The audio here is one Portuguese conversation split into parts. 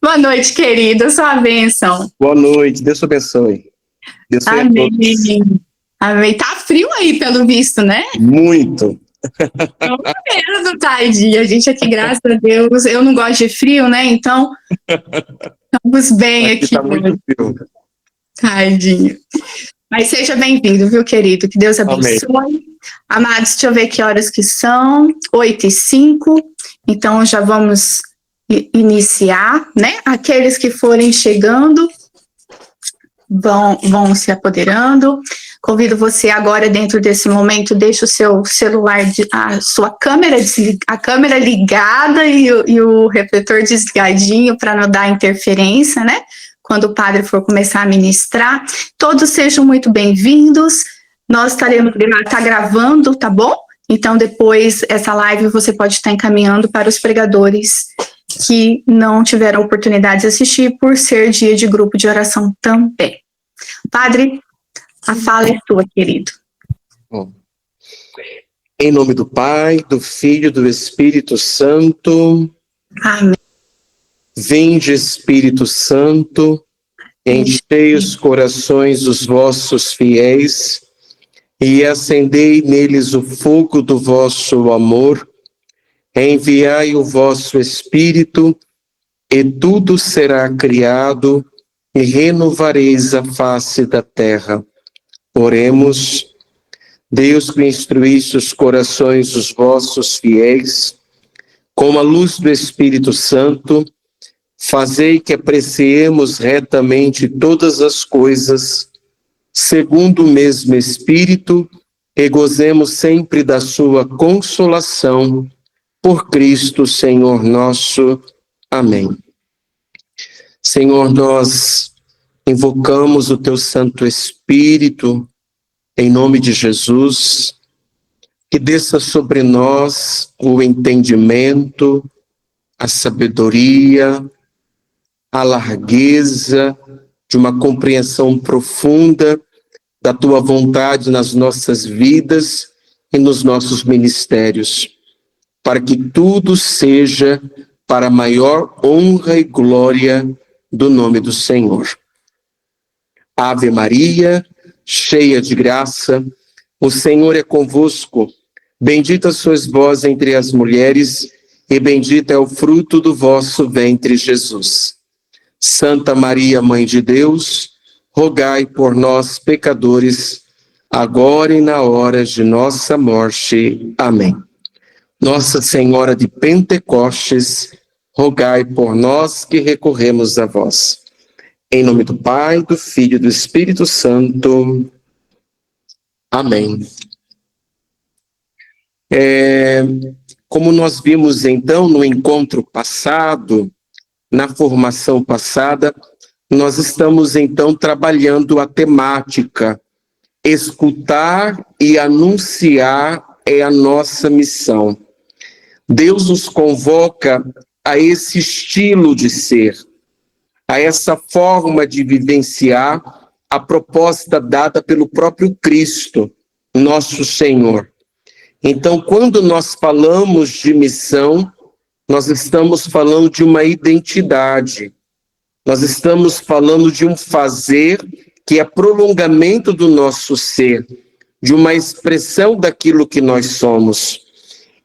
Boa noite, querido. Sua bênção. Boa noite. Deus te abençoe. Deus abençoe a todos. Amém. Amém. Tá frio aí, pelo visto, né? Muito. Tô vendo, tadinha. A gente aqui, graças a Deus. Eu não gosto de frio, né? Então, estamos bem aqui. Tá muito frio. Tadinho. Mas seja bem-vindo, viu, querido? Que Deus abençoe. Amém. Amados, deixa eu ver que horas que são. 8h05. Então, já vamos iniciar, né? Aqueles que forem chegando vão se apoderando. Convido você agora, dentro desse momento, deixe o seu celular, a sua câmera, a câmera ligada e o refletor desligadinho para não dar interferência, né? Quando o padre for começar a ministrar. Todos sejam muito bem-vindos. Nós estaremos gravando, tá bom? Então, depois, essa live você pode estar encaminhando para os pregadores que não tiveram oportunidade de assistir por ser dia de grupo de oração também. Padre, a fala é sua, querido. Bom, em nome do Pai, do Filho e do Espírito Santo. Amém. Vinde, Espírito Santo, enchei os corações dos vossos fiéis e acendei neles o fogo do vosso amor. Enviai o vosso Espírito, e tudo será criado, e renovareis a face da terra. Oremos. Deus, que instruísse os corações dos vossos fiéis, com a luz do Espírito Santo, fazei que apreciemos retamente todas as coisas, segundo o mesmo Espírito, e gozemos sempre da sua consolação, por Cristo, Senhor nosso. Amém. Senhor, nós invocamos o teu Santo Espírito, em nome de Jesus, que desça sobre nós o entendimento, a sabedoria, a largueza de uma compreensão profunda da tua vontade nas nossas vidas e nos nossos ministérios, para que tudo seja para a maior honra e glória do nome do Senhor. Ave Maria, cheia de graça, o Senhor é convosco. Bendita sois vós entre as mulheres, e bendito é o fruto do vosso ventre, Jesus. Santa Maria, Mãe de Deus, rogai por nós, pecadores, agora e na hora de nossa morte. Amém. Nossa Senhora de Pentecostes, rogai por nós que recorremos a vós. Em nome do Pai, do Filho e do Espírito Santo. Amém. Como nós vimos então no encontro passado, na formação passada, nós estamos então trabalhando a temática escutar e anunciar é a nossa missão. Deus nos convoca a esse estilo de ser, a essa forma de vivenciar a proposta dada pelo próprio Cristo, nosso Senhor. Então, quando nós falamos de missão, nós estamos falando de uma identidade, nós estamos falando de um fazer que é prolongamento do nosso ser, de uma expressão daquilo que nós somos.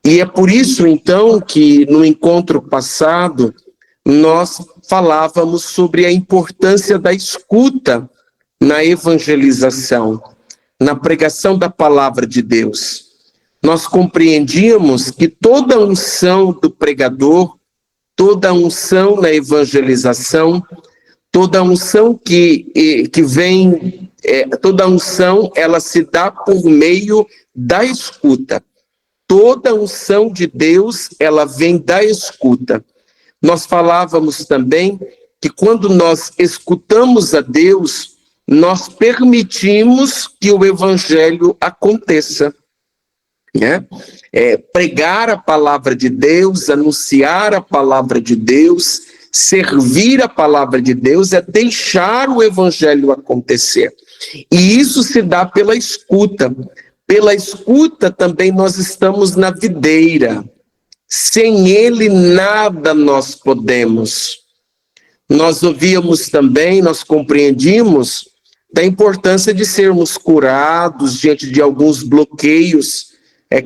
E é por isso, então, que no encontro passado, nós falávamos sobre a importância da escuta na evangelização, na pregação da palavra de Deus. Nós compreendíamos que toda a unção do pregador, toda a unção na evangelização, toda a unção que vem, toda a unção, ela se dá por meio da escuta. Toda a unção de Deus, ela vem da escuta. Nós falávamos também que quando nós escutamos a Deus, nós permitimos que o evangelho aconteça. Né? Pregar a palavra de Deus, anunciar a palavra de Deus, servir a palavra de Deus é deixar o evangelho acontecer. E isso se dá pela escuta. Pela escuta também nós estamos na videira. Sem ele nada nós podemos. Nós ouvíamos também, nós compreendimos da importância de sermos curados diante de alguns bloqueios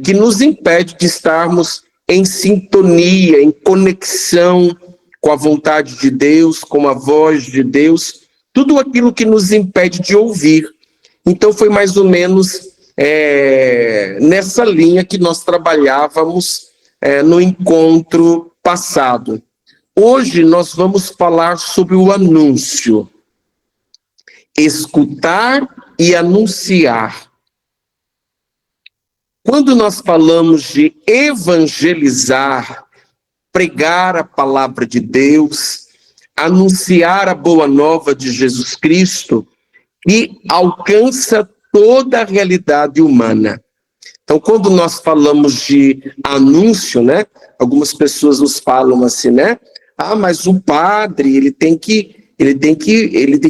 que nos impede de estarmos em sintonia, em conexão com a vontade de Deus, com a voz de Deus, tudo aquilo que nos impede de ouvir. Então foi mais ou menos nessa linha que nós trabalhávamos no encontro passado. Hoje nós vamos falar sobre o anúncio. Escutar e anunciar. Quando nós falamos de evangelizar, pregar a palavra de Deus, anunciar a boa nova de Jesus Cristo, que alcança toda a realidade humana. Então, quando nós falamos de anúncio, né? Algumas pessoas nos falam assim, né? Mas o padre, ele tem que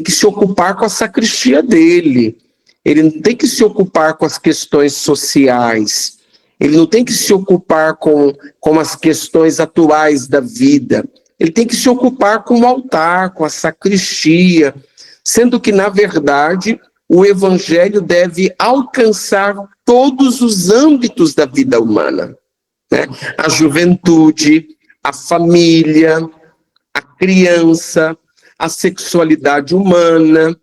se ocupar com a sacristia dele. Ele não tem que se ocupar com as questões sociais. Ele não tem que se ocupar com as questões atuais da vida. Ele tem que se ocupar com o altar, com a sacristia, sendo que, na verdade, o evangelho deve alcançar todos os âmbitos da vida humana, né? A juventude, a família, a criança, a sexualidade humana,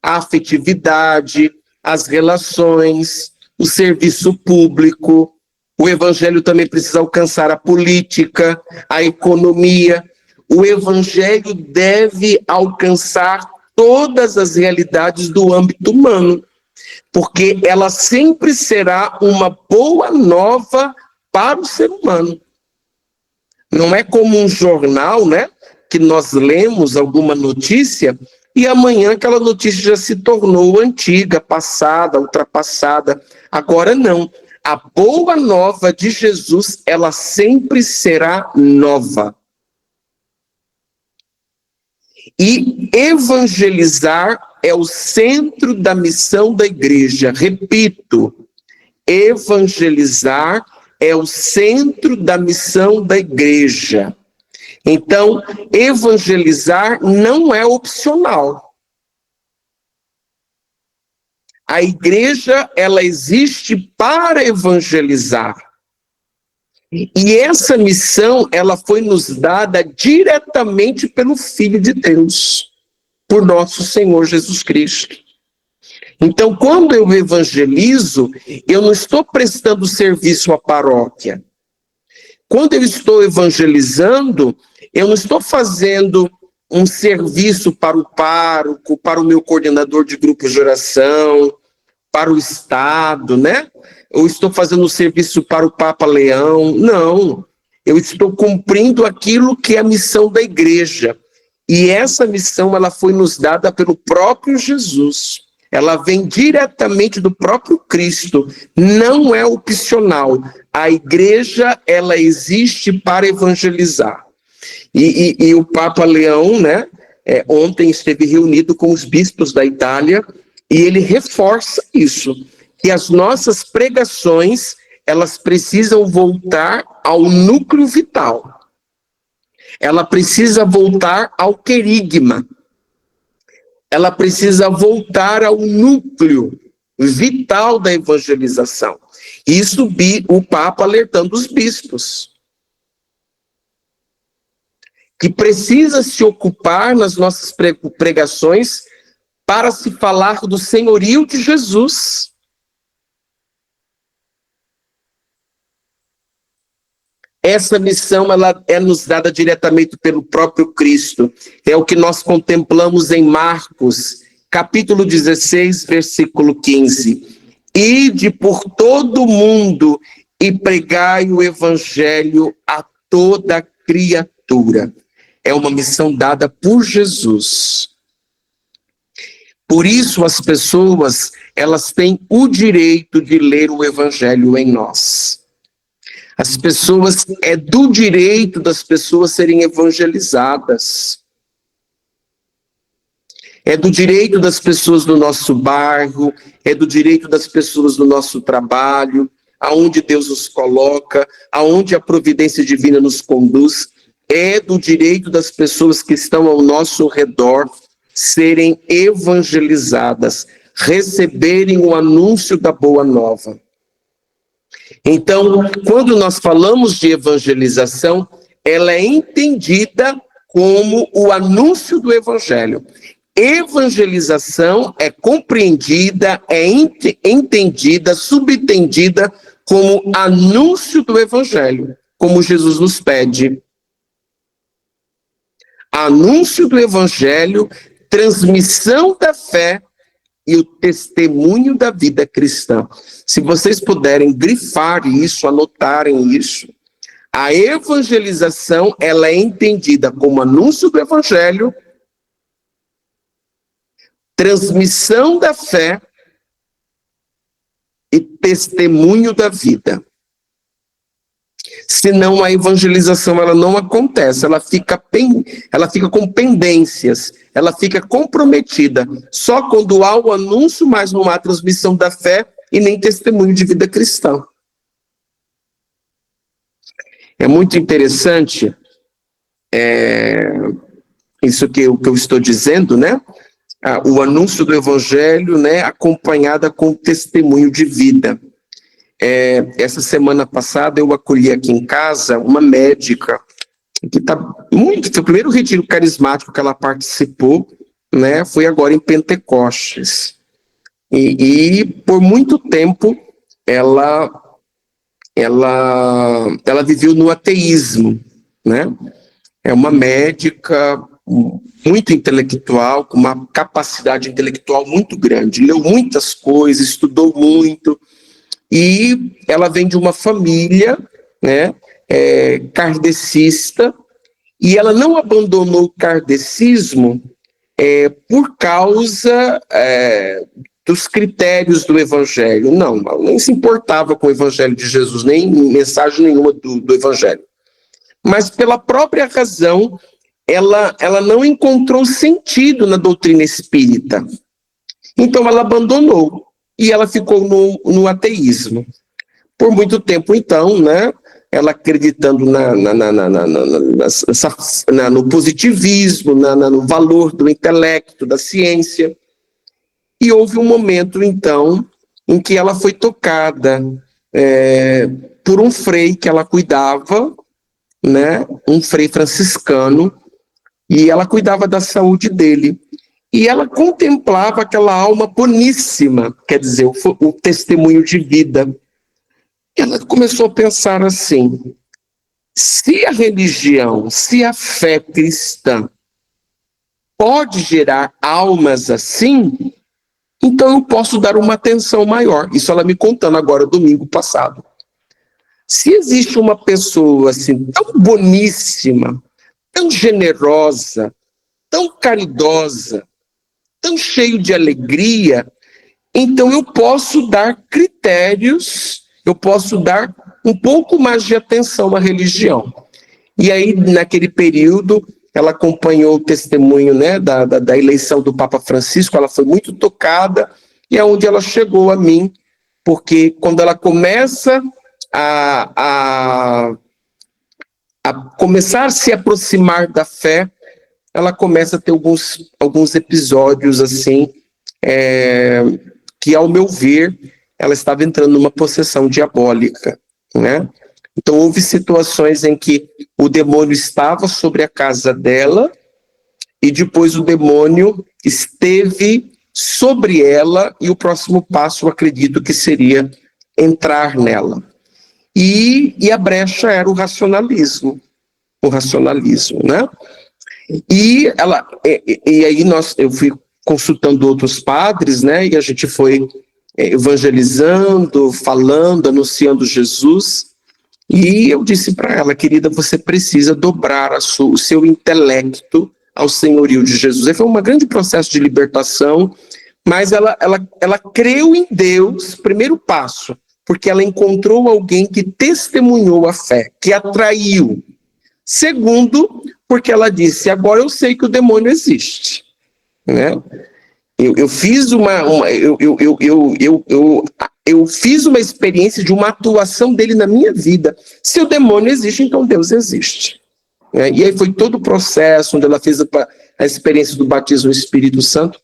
a afetividade, as relações, o serviço público. O evangelho também precisa alcançar a política, a economia. O evangelho deve alcançar todas as realidades do âmbito humano, porque ela sempre será uma boa nova para o ser humano. Não é como um jornal, né, que nós lemos alguma notícia e amanhã aquela notícia já se tornou antiga, passada, ultrapassada. Agora não. A boa nova de Jesus, ela sempre será nova. E evangelizar é o centro da missão da igreja. Repito, evangelizar é o centro da missão da igreja. Então, evangelizar não é opcional. A igreja, ela existe para evangelizar. E essa missão, ela foi nos dada diretamente pelo Filho de Deus, por nosso Senhor Jesus Cristo. Então, quando eu evangelizo, eu não estou prestando serviço à paróquia. Quando eu estou evangelizando, eu não estou fazendo um serviço para o pároco, para o meu coordenador de grupo de oração, para o Estado, né? Eu estou fazendo um serviço para o Papa Leão. Não, eu estou cumprindo aquilo que é a missão da igreja. E essa missão, ela foi nos dada pelo próprio Jesus. Ela vem diretamente do próprio Cristo, não é opcional. A igreja, ela existe para evangelizar. E o Papa Leão, né, ontem esteve reunido com os bispos da Itália, e ele reforça isso, que as nossas pregações, elas precisam voltar ao núcleo vital. Ela precisa voltar ao querigma. Ela precisa voltar ao núcleo vital da evangelização. Isso o Papa alertando os bispos. Que precisa se ocupar nas nossas pregações para se falar do senhorio de Jesus. Essa missão, ela é nos dada diretamente pelo próprio Cristo. É o que nós contemplamos em Marcos, capítulo 16, versículo 15. Ide por todo o mundo e pregai o evangelho a toda criatura. É uma missão dada por Jesus. Por isso as pessoas, elas têm o direito de ler o evangelho em nós. As pessoas, é do direito das pessoas serem evangelizadas. É do direito das pessoas do nosso bairro, é do direito das pessoas do nosso trabalho. aonde Deus nos coloca, aonde a providência divina nos conduz. É do direito das pessoas que estão ao nosso redor serem evangelizadas, receberem o anúncio da boa nova. Então, quando nós falamos de evangelização, ela é entendida como o anúncio do evangelho. Evangelização é compreendida, é entendida, subentendida como anúncio do evangelho, como Jesus nos pede. Anúncio do evangelho, transmissão da fé e o testemunho da vida cristã. Se vocês puderem grifar isso, anotarem isso, a evangelização, ela é entendida como anúncio do evangelho, transmissão da fé e testemunho da vida. Senão a evangelização ela não acontece, ela fica com pendências, ela fica comprometida. Só quando há o anúncio, mas não há transmissão da fé e nem testemunho de vida cristã. É muito interessante isso que eu estou dizendo, né? O anúncio do evangelho, né, acompanhada com testemunho de vida. Essa semana passada eu acolhi aqui em casa uma médica que foi o primeiro retiro carismático que ela participou, né, foi agora em Pentecostes. E por muito tempo ela viveu no ateísmo, né? É uma médica muito intelectual, com uma capacidade intelectual muito grande, leu muitas coisas, estudou muito, e ela vem de uma família, né, kardecista, e ela não abandonou o kardecismo por causa dos critérios do evangelho. Não, ela nem se importava com o evangelho de Jesus, nem mensagem nenhuma do evangelho. Mas pela própria razão, ela não encontrou sentido na doutrina espírita. Então ela abandonou e ela ficou no ateísmo. Por muito tempo, então, né, ela acreditando no positivismo, no valor do intelecto, da ciência. E houve um momento, então, em que ela foi tocada por um frei que ela cuidava, né, um frei franciscano, e ela cuidava da saúde dele. E ela contemplava aquela alma boníssima, quer dizer, o testemunho de vida. E ela começou a pensar assim: se a religião, se a fé cristã pode gerar almas assim, então eu posso dar uma atenção maior. Isso ela me contando agora, domingo passado. Se existe uma pessoa assim, tão boníssima, tão generosa, tão caridosa, tão cheio de alegria, então eu posso dar critérios, eu posso dar um pouco mais de atenção à religião. E aí, naquele período, ela acompanhou o testemunho, né, da eleição do Papa Francisco, ela foi muito tocada, e é onde ela chegou a mim, porque quando ela começa a começar a se aproximar da fé, ela começa a ter alguns episódios assim, que, ao meu ver, ela estava entrando numa possessão diabólica, né? Então houve situações em que o demônio estava sobre a casa dela e depois o demônio esteve sobre ela, e o próximo passo, eu acredito que seria entrar nela. E a brecha era o racionalismo, né? E aí eu fui consultando outros padres, né? E a gente foi evangelizando, falando, anunciando Jesus. E eu disse para ela: querida, você precisa dobrar o seu intelecto ao senhorio de Jesus. E foi um grande processo de libertação, mas ela creu em Deus, primeiro passo, porque ela encontrou alguém que testemunhou a fé, que atraiu. Segundo, porque ela disse: agora eu sei que o demônio existe, né? Eu fiz eu fiz uma experiência de uma atuação dele na minha vida. Se o demônio existe, então Deus existe. E aí foi todo o processo onde ela fez a experiência do batismo no Espírito Santo.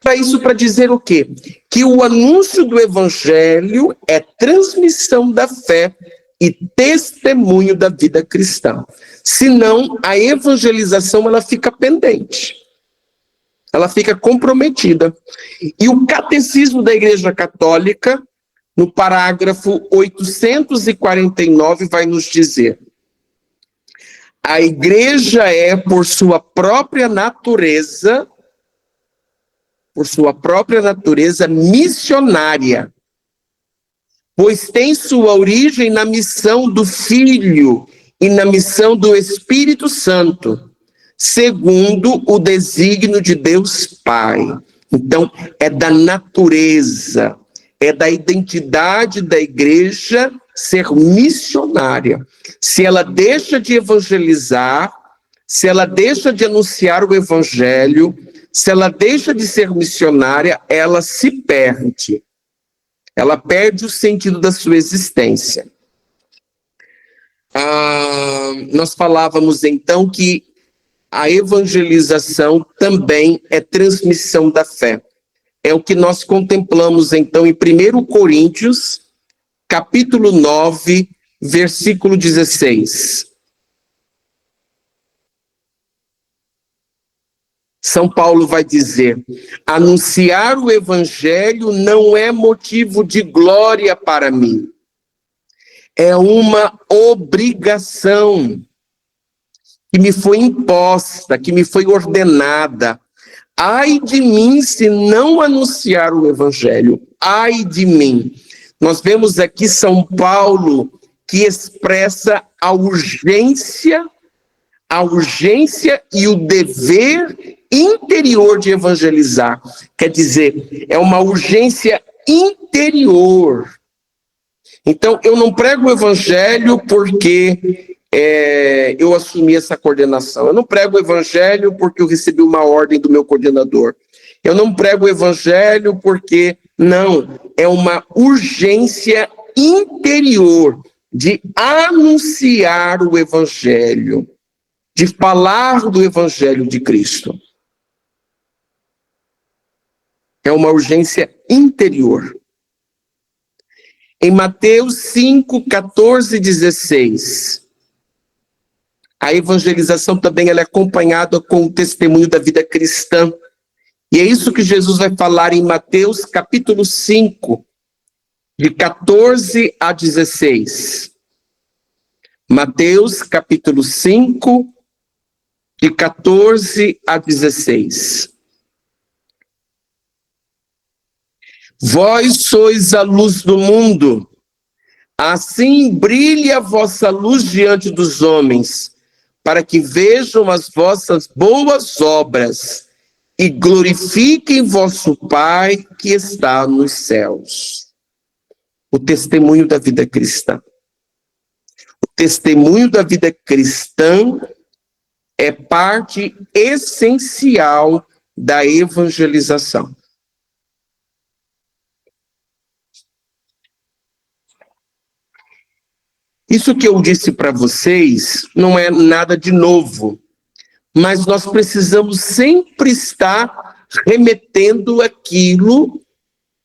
Para isso, para dizer o quê? Que o anúncio do evangelho é transmissão da fé e testemunho da vida cristã. Senão, a evangelização ela fica pendente. Ela fica comprometida. E o Catecismo da Igreja Católica, no parágrafo 849, vai nos dizer: a Igreja é, por sua própria natureza, missionária, pois tem sua origem na missão do Filho e na missão do Espírito Santo, segundo o desígnio de Deus Pai. Então, é da natureza, é da identidade da igreja ser missionária. Se ela deixa de evangelizar, se ela deixa de anunciar o evangelho, se ela deixa de ser missionária, ela se perde. Ela perde o sentido da sua existência. Nós falávamos então que a evangelização também é transmissão da fé. É o que nós contemplamos então em 1 Coríntios, capítulo 9, versículo 16. São Paulo vai dizer: anunciar o evangelho não é motivo de glória para mim. É uma obrigação que me foi imposta, que me foi ordenada. Ai de mim se não anunciar o evangelho. Ai de mim. Nós vemos aqui São Paulo que expressa a urgência e o dever interior de evangelizar. Quer dizer, é uma urgência interior. Então, eu não prego o evangelho porque eu assumi essa coordenação. Eu não prego o evangelho porque eu recebi uma ordem do meu coordenador. Eu não prego o evangelho porque... Não, é uma urgência interior de anunciar o evangelho, de falar do evangelho de Cristo. É uma urgência interior. Em Mateus 5, 14 e 16, a evangelização também ela é acompanhada com o testemunho da vida cristã. E é isso que Jesus vai falar em Mateus capítulo 5, de 14 a 16. Mateus capítulo 5, de 14 a 16. Vós sois a luz do mundo, assim brilhe a vossa luz diante dos homens, para que vejam as vossas boas obras e glorifiquem vosso Pai que está nos céus. O testemunho da vida cristã. O testemunho da vida cristã é parte essencial da evangelização. Isso que eu disse para vocês não é nada de novo, mas nós precisamos sempre estar remetendo aquilo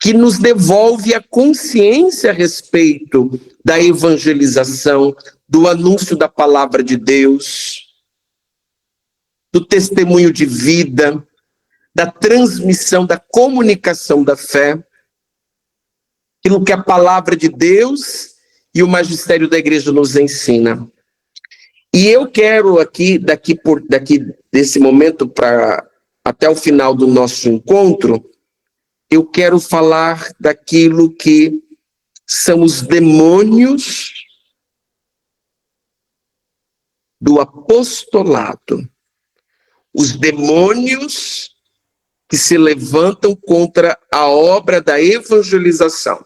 que nos devolve a consciência a respeito da evangelização, do anúncio da palavra de Deus, do testemunho de vida, da transmissão, da comunicação da fé, aquilo que a palavra de Deus e o magistério da igreja nos ensina. E eu quero aqui, desse momento até o final do nosso encontro, eu quero falar daquilo que são os demônios do apostolado. Os demônios que se levantam contra a obra da evangelização.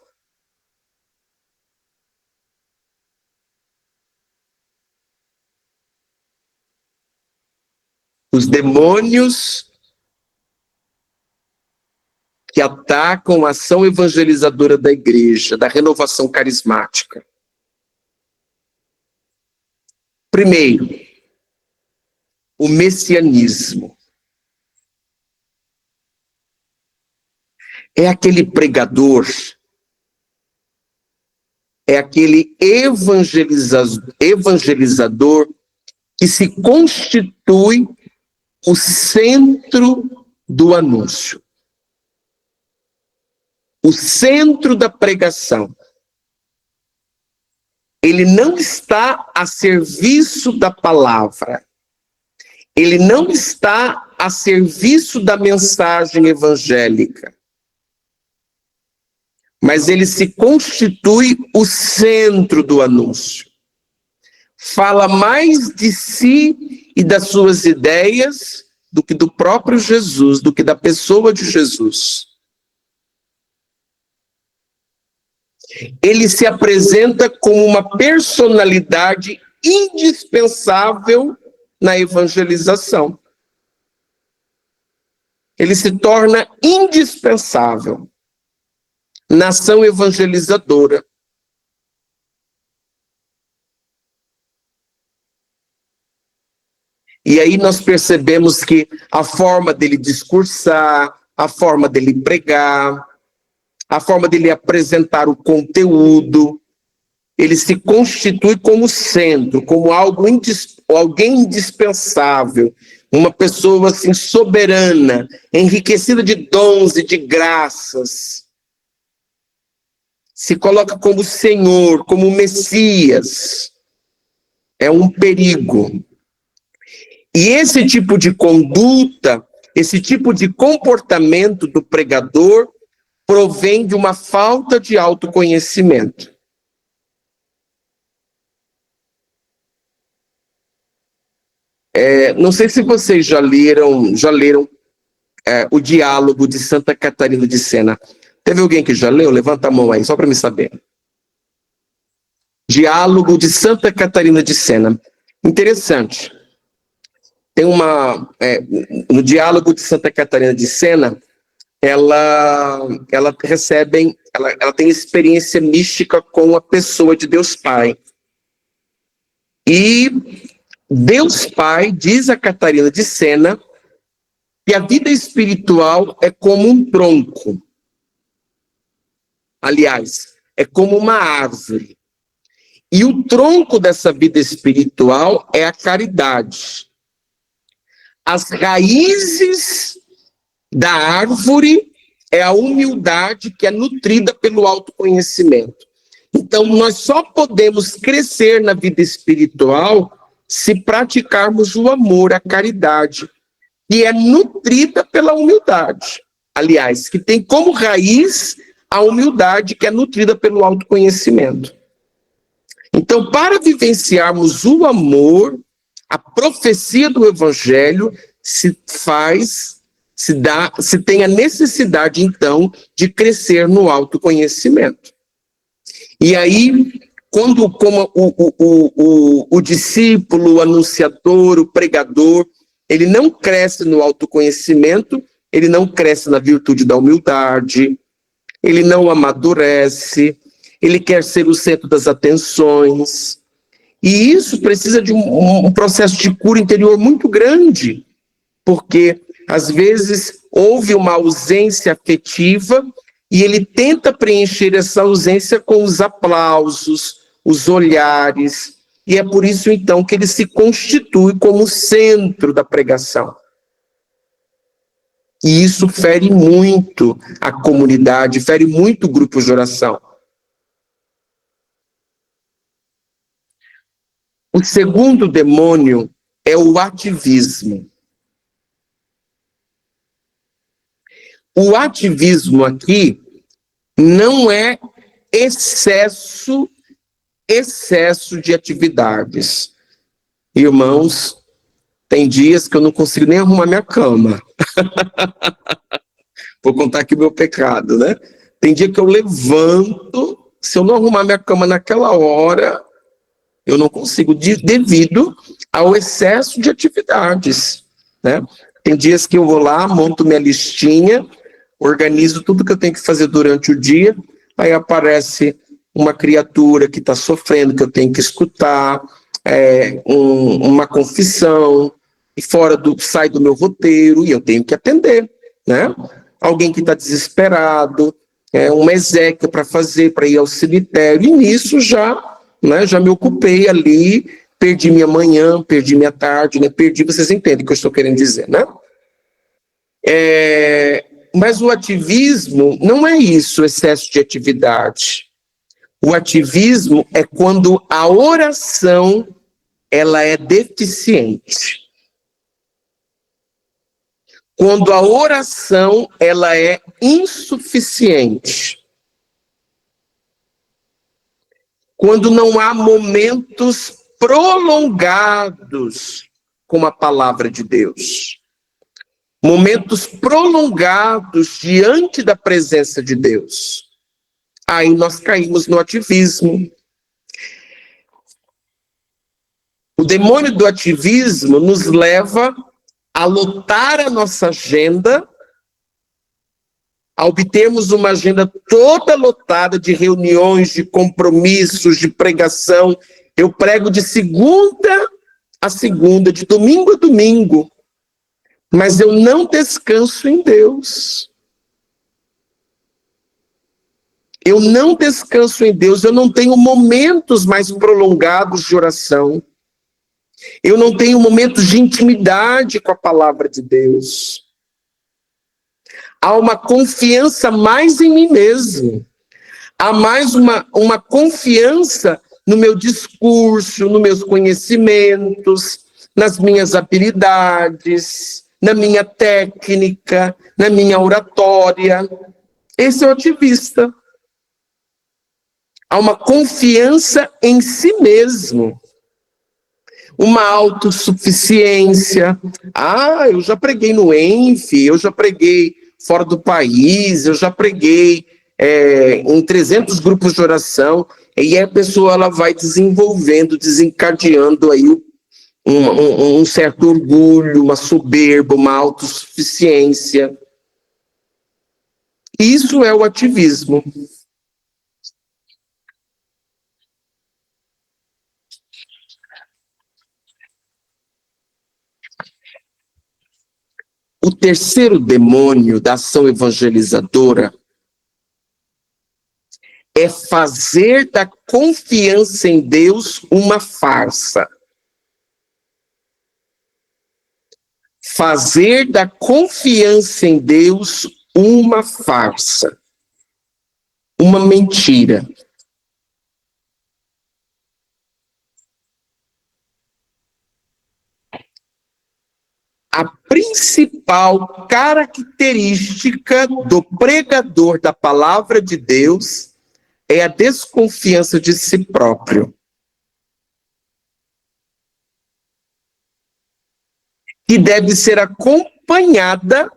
Os demônios que atacam a ação evangelizadora da igreja, da renovação carismática. Primeiro, o messianismo. É aquele pregador, é aquele evangelizador que se constitui o centro do anúncio, o centro da pregação. Ele não está a serviço da palavra, ele não está a serviço da mensagem evangélica, mas ele se constitui o centro do anúncio. Fala mais de si e das suas ideias do que do próprio Jesus, do que da pessoa de Jesus. Ele se apresenta como uma personalidade indispensável na evangelização. Ele se torna indispensável na ação evangelizadora. E aí nós percebemos que a forma dele discursar, a forma dele pregar, a forma dele apresentar o conteúdo, ele se constitui como centro, como alguém indispensável, uma pessoa assim soberana, enriquecida de dons e de graças. Se coloca como Senhor, como Messias. É um perigo. E esse tipo de conduta, esse tipo de comportamento do pregador provém de uma falta de autoconhecimento. Não sei se vocês já leram o Diálogo de Santa Catarina de Sena. Teve alguém que já leu? Levanta a mão aí, só para me saber. Diálogo de Santa Catarina de Sena. Interessante. Tem no Diálogo de Santa Catarina de Sena, ela tem experiência mística com a pessoa de Deus Pai. E Deus Pai diz a Catarina de Sena que a vida espiritual é como um tronco. Aliás, é como uma árvore. E o tronco dessa vida espiritual é a caridade. As raízes da árvore é a humildade que é nutrida pelo autoconhecimento. Então, nós só podemos crescer na vida espiritual se praticarmos o amor, a caridade, que é nutrida pela humildade. Aliás, que tem como raiz a humildade que é nutrida pelo autoconhecimento. Então, para vivenciarmos o amor, a profecia do Evangelho se tem a necessidade, então, de crescer no autoconhecimento. E aí, como o discípulo, o anunciador, o pregador, ele não cresce no autoconhecimento, ele não cresce na virtude da humildade, ele não amadurece, ele quer ser o centro das atenções. E isso precisa de um processo de cura interior muito grande, porque, às vezes, houve uma ausência afetiva e ele tenta preencher essa ausência com os aplausos, os olhares, e é por isso, então, que ele se constitui como centro da pregação. E isso fere muito a comunidade, fere muito o grupo de oração. O segundo demônio é o ativismo. O ativismo aqui não é excesso de atividades. Irmãos, tem dias que eu não consigo nem arrumar minha cama. Vou contar aqui o meu pecado, né? Tem dia que eu levanto, se eu não arrumar minha cama naquela hora, eu não consigo, devido ao excesso de atividades, né? Tem dias que eu vou lá, monto minha listinha, organizo tudo que eu tenho que fazer durante o dia, aí aparece uma criatura que está sofrendo, que eu tenho que escutar, uma confissão, e sai do meu roteiro, e eu tenho que atender, né? Alguém que está desesperado, uma exéquia para fazer, para ir ao cemitério, e nisso já me ocupei ali, perdi minha manhã, perdi minha tarde, né? Vocês entendem o que eu estou querendo dizer, né? Mas o ativismo não é isso, excesso de atividade. O ativismo é quando a oração ela é deficiente. Quando a oração ela é insuficiente. Quando não há momentos prolongados com a palavra de Deus. Momentos prolongados diante da presença de Deus. Aí nós caímos no ativismo. O demônio do ativismo nos leva a lotar a nossa agenda, a obtermos uma agenda toda lotada de reuniões, de compromissos, de pregação. Eu prego de segunda a segunda, de domingo a domingo, mas eu não descanso em Deus. Eu não descanso em Deus, eu não tenho momentos mais prolongados de oração. Eu não tenho momentos de intimidade com a palavra de Deus. Há uma confiança mais em mim mesmo. Há mais uma confiança no meu discurso, nos meus conhecimentos, nas minhas habilidades, na minha técnica, na minha oratória. Esse é o ativista. Há uma confiança em si mesmo. Uma autossuficiência. Eu já preguei no ENF, eu já preguei fora do país, eu já preguei em 300 grupos de oração, e aí a pessoa ela vai desenvolvendo, desencadeando aí um certo orgulho, uma soberba, uma autossuficiência. Isso é o ativismo. O terceiro demônio da ação evangelizadora é fazer da confiança em Deus uma farsa. Fazer da confiança em Deus uma farsa. Uma mentira. A principal característica do pregador da palavra de Deus é a desconfiança de si próprio. Que deve ser acompanhada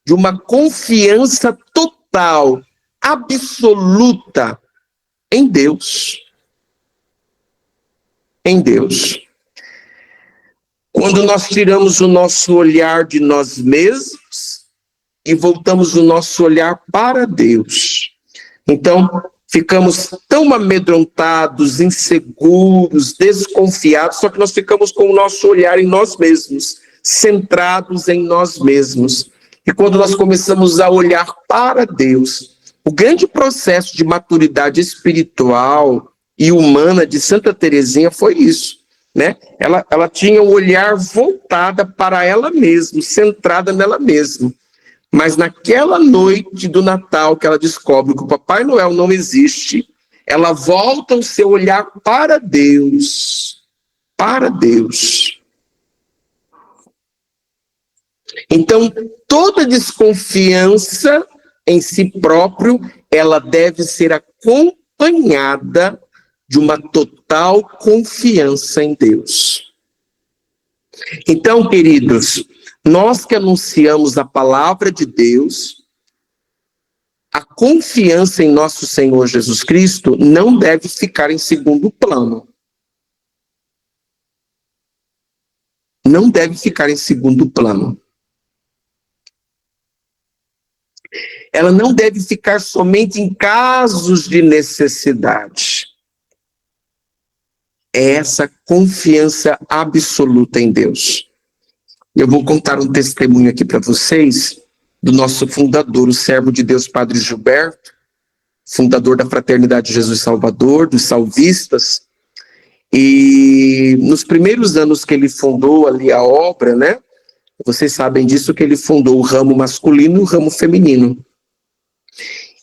de uma confiança total, absoluta em Deus. Em Deus. Quando nós tiramos o nosso olhar de nós mesmos e voltamos o nosso olhar para Deus. Então, ficamos tão amedrontados, inseguros, desconfiados, só que nós ficamos com o nosso olhar em nós mesmos, centrados em nós mesmos. E quando nós começamos a olhar para Deus, o grande processo de maturidade espiritual e humana de Santa Teresinha foi isso. Né? Ela tinha o olhar voltada para ela mesma, centrada nela mesma. Mas naquela noite do Natal que ela descobre que o Papai Noel não existe, ela volta o seu olhar para Deus. Para Deus. Então, toda desconfiança em si próprio, ela deve ser acompanhada de uma total confiança em Deus. Então, queridos, nós que anunciamos a palavra de Deus, a confiança em nosso Senhor Jesus Cristo não deve ficar em segundo plano. Não deve ficar em segundo plano. ela não deve ficar somente em casos de necessidade. É essa confiança absoluta em Deus. Eu vou contar um testemunho aqui para vocês do nosso fundador, o servo de Deus, Padre Gilberto, fundador da Fraternidade Jesus Salvador, dos salvistas. E nos primeiros anos que ele fundou ali a obra, né? Vocês sabem disso, que ele fundou o ramo masculino e o ramo feminino.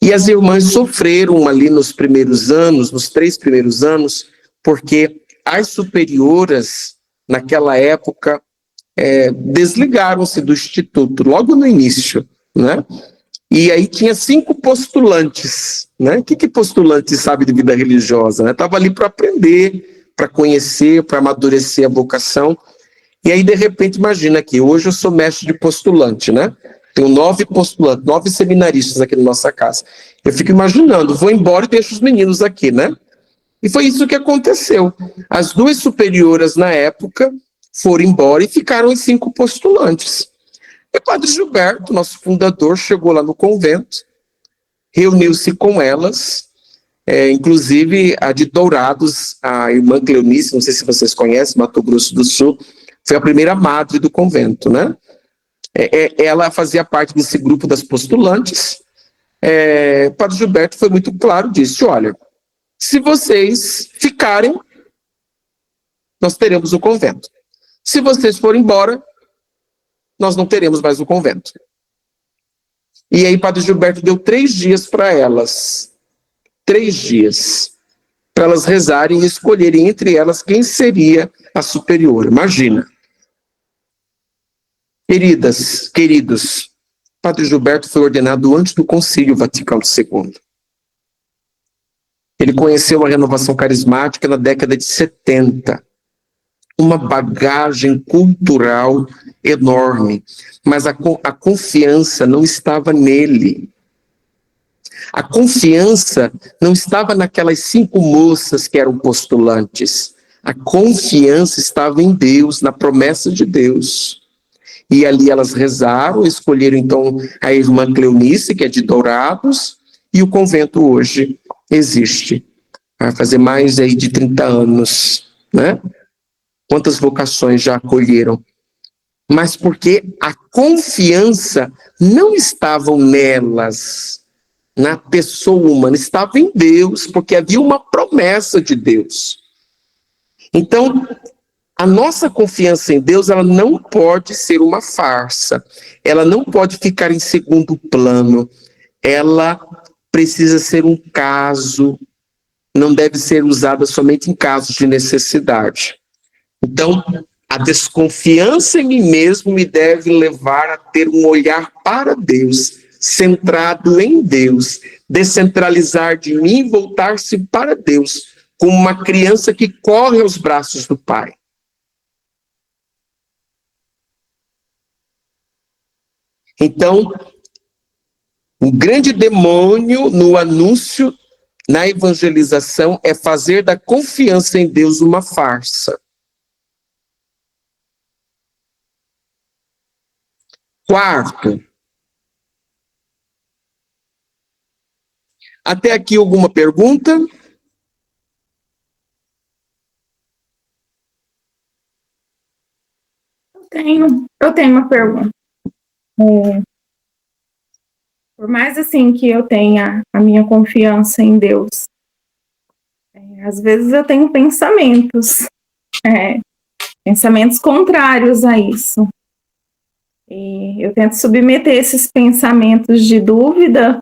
E as irmãs sofreram ali nos primeiros anos, nos 3 primeiros anos, porque as superioras, naquela época, desligaram-se do instituto, logo no início, né? E aí tinha 5 postulantes, né? O que postulante sabe de vida religiosa, né? Estava ali para aprender, para conhecer, para amadurecer a vocação. E aí, de repente, imagina aqui, hoje eu sou mestre de postulante, né? Tenho 9 postulantes, 9 seminaristas aqui na nossa casa. Eu fico imaginando, vou embora e deixo os meninos aqui, né? E foi isso que aconteceu. As 2 superioras, na época, foram embora e ficaram os 5 postulantes. E o Padre Gilberto, nosso fundador, chegou lá no convento, reuniu-se com elas, inclusive a de Dourados, a irmã Cleonice, não sei se vocês conhecem, Mato Grosso do Sul, foi a primeira madre do convento, né? Ela fazia parte desse grupo das postulantes. O Padre Gilberto foi muito claro, disse, olha, se vocês ficarem, nós teremos o convento. Se vocês forem embora, nós não teremos mais o convento. E aí Padre Gilberto deu 3 dias para elas. 3 dias. Para elas rezarem e escolherem entre elas quem seria a superior. Imagina. Queridas, queridos, Padre Gilberto foi ordenado antes do Concílio Vaticano II. Ele conheceu a renovação carismática na década de 70. Uma bagagem cultural enorme, mas a confiança não estava nele. A confiança não estava naquelas 5 moças que eram postulantes. A confiança estava em Deus, na promessa de Deus. E ali elas rezaram, escolheram então a irmã Cleonice, que é de Dourados, e o convento hoje existe. Vai fazer mais aí de 30 anos, né? Quantas vocações já acolheram? Mas porque a confiança não estava nelas, na pessoa humana, estava em Deus, porque havia uma promessa de Deus. Então, a nossa confiança em Deus, ela não pode ser uma farsa, ela não pode ficar em segundo plano, ela precisa ser um caso, não deve ser usada somente em casos de necessidade. Então, a desconfiança em mim mesmo me deve levar a ter um olhar para Deus, centrado em Deus, descentralizar de mim e voltar-se para Deus, como uma criança que corre aos braços do Pai. Então, o grande demônio no anúncio, na evangelização, é fazer da confiança em Deus uma farsa. Quarto, até aqui alguma pergunta? Eu tenho uma pergunta. Por mais assim que eu tenha a minha confiança em Deus, às vezes eu tenho pensamentos contrários a isso. E eu tento submeter esses pensamentos de dúvida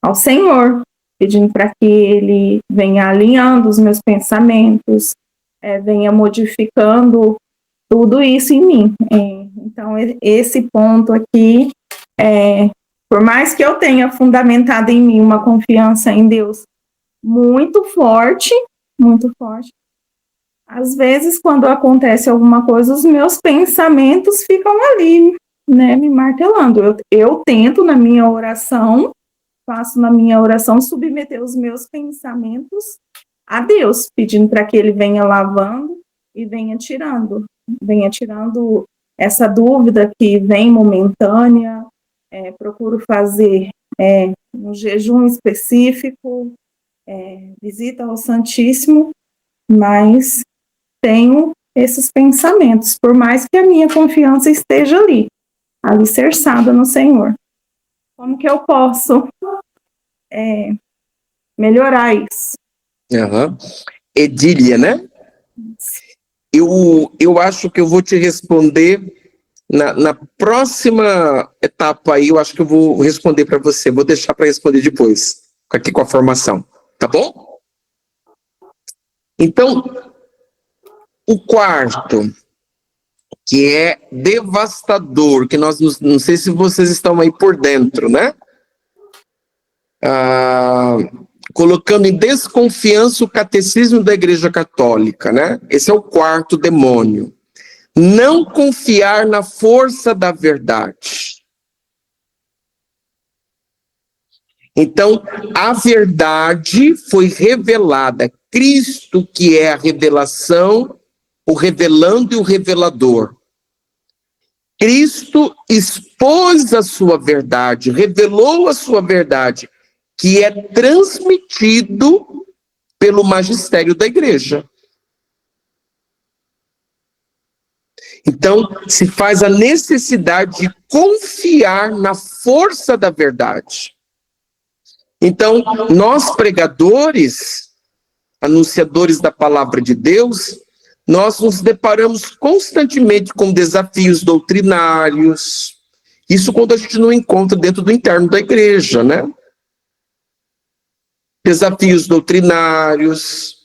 ao Senhor, pedindo para que Ele venha alinhando os meus pensamentos, venha modificando tudo isso em mim. Então, esse ponto aqui, por mais que eu tenha fundamentado em mim uma confiança em Deus muito forte, às vezes, quando acontece alguma coisa, os meus pensamentos ficam ali, né, me martelando. Eu tento, na minha oração, submeter os meus pensamentos a Deus, pedindo para que Ele venha lavando e venha tirando essa dúvida que vem momentânea. Procuro fazer um jejum específico, visita ao Santíssimo, mas tenho esses pensamentos, por mais que a minha confiança esteja ali, alicerçada no Senhor. Como que eu posso melhorar isso? Edília, né? Eu acho que eu vou te responder na próxima etapa aí, eu acho que eu vou responder para você. Vou deixar para responder depois, aqui com a formação. Tá bom? Então, o quarto, que é devastador, que nós não sei se vocês estão aí por dentro, né? Colocando em desconfiança o catecismo da Igreja Católica, né? Esse é o quarto demônio. Não confiar na força da verdade. Então, a verdade foi revelada. Cristo, que é a revelação, o revelando e o revelador. Cristo expôs a sua verdade, revelou a sua verdade, que é transmitido pelo magistério da Igreja. Então, se faz a necessidade de confiar na força da verdade. Então, nós pregadores, anunciadores da palavra de Deus, nós nos deparamos constantemente com desafios doutrinários. Isso quando a gente não encontra dentro do interno da igreja, né? Desafios doutrinários,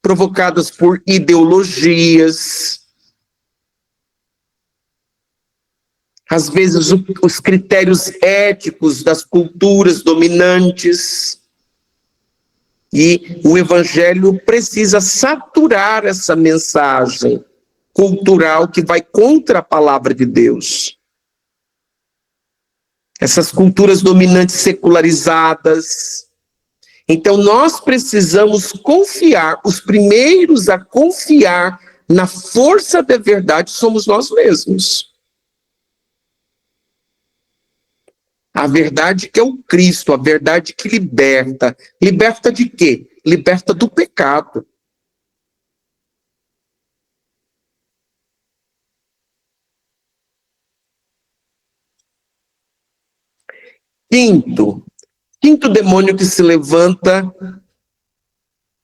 provocados por ideologias. Às vezes, os critérios éticos das culturas dominantes. E o evangelho precisa saturar essa mensagem cultural que vai contra a palavra de Deus. Essas culturas dominantes secularizadas. Então, nós precisamos confiar, os primeiros a confiar na força da verdade somos nós mesmos. A verdade que é o Cristo, a verdade que liberta. Liberta de quê? Liberta do pecado. Quinto demônio que se levanta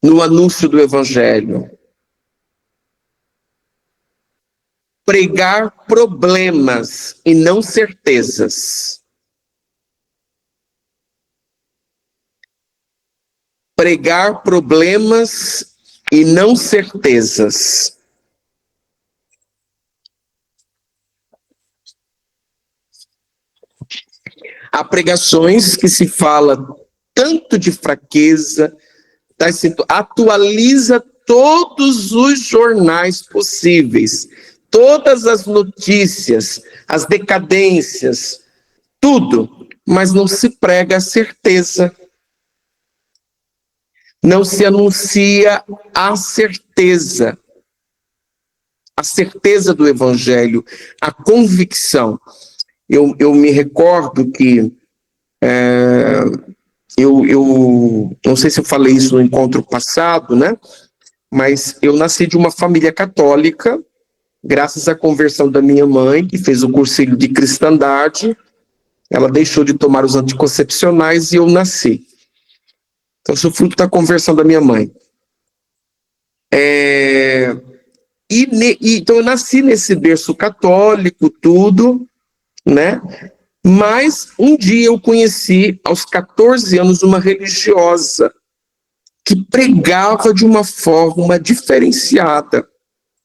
no anúncio do evangelho. Pregar problemas e não certezas. Pregar problemas e não certezas. Há pregações que se fala tanto de fraqueza, atualiza todos os jornais possíveis, todas as notícias, as decadências, tudo, mas não se prega a certeza. Não se anuncia a certeza do evangelho, a convicção. Eu me recordo que, eu não sei se eu falei isso no encontro passado, né? Mas eu nasci de uma família católica, graças à conversão da minha mãe, que fez o cursilho de cristandade. Ela deixou de tomar os anticoncepcionais e eu nasci. Então, eu sou fruto da conversão da minha mãe. Então, eu nasci nesse berço católico, tudo, né? Mas, um dia eu conheci, aos 14 anos, uma religiosa que pregava de uma forma diferenciada.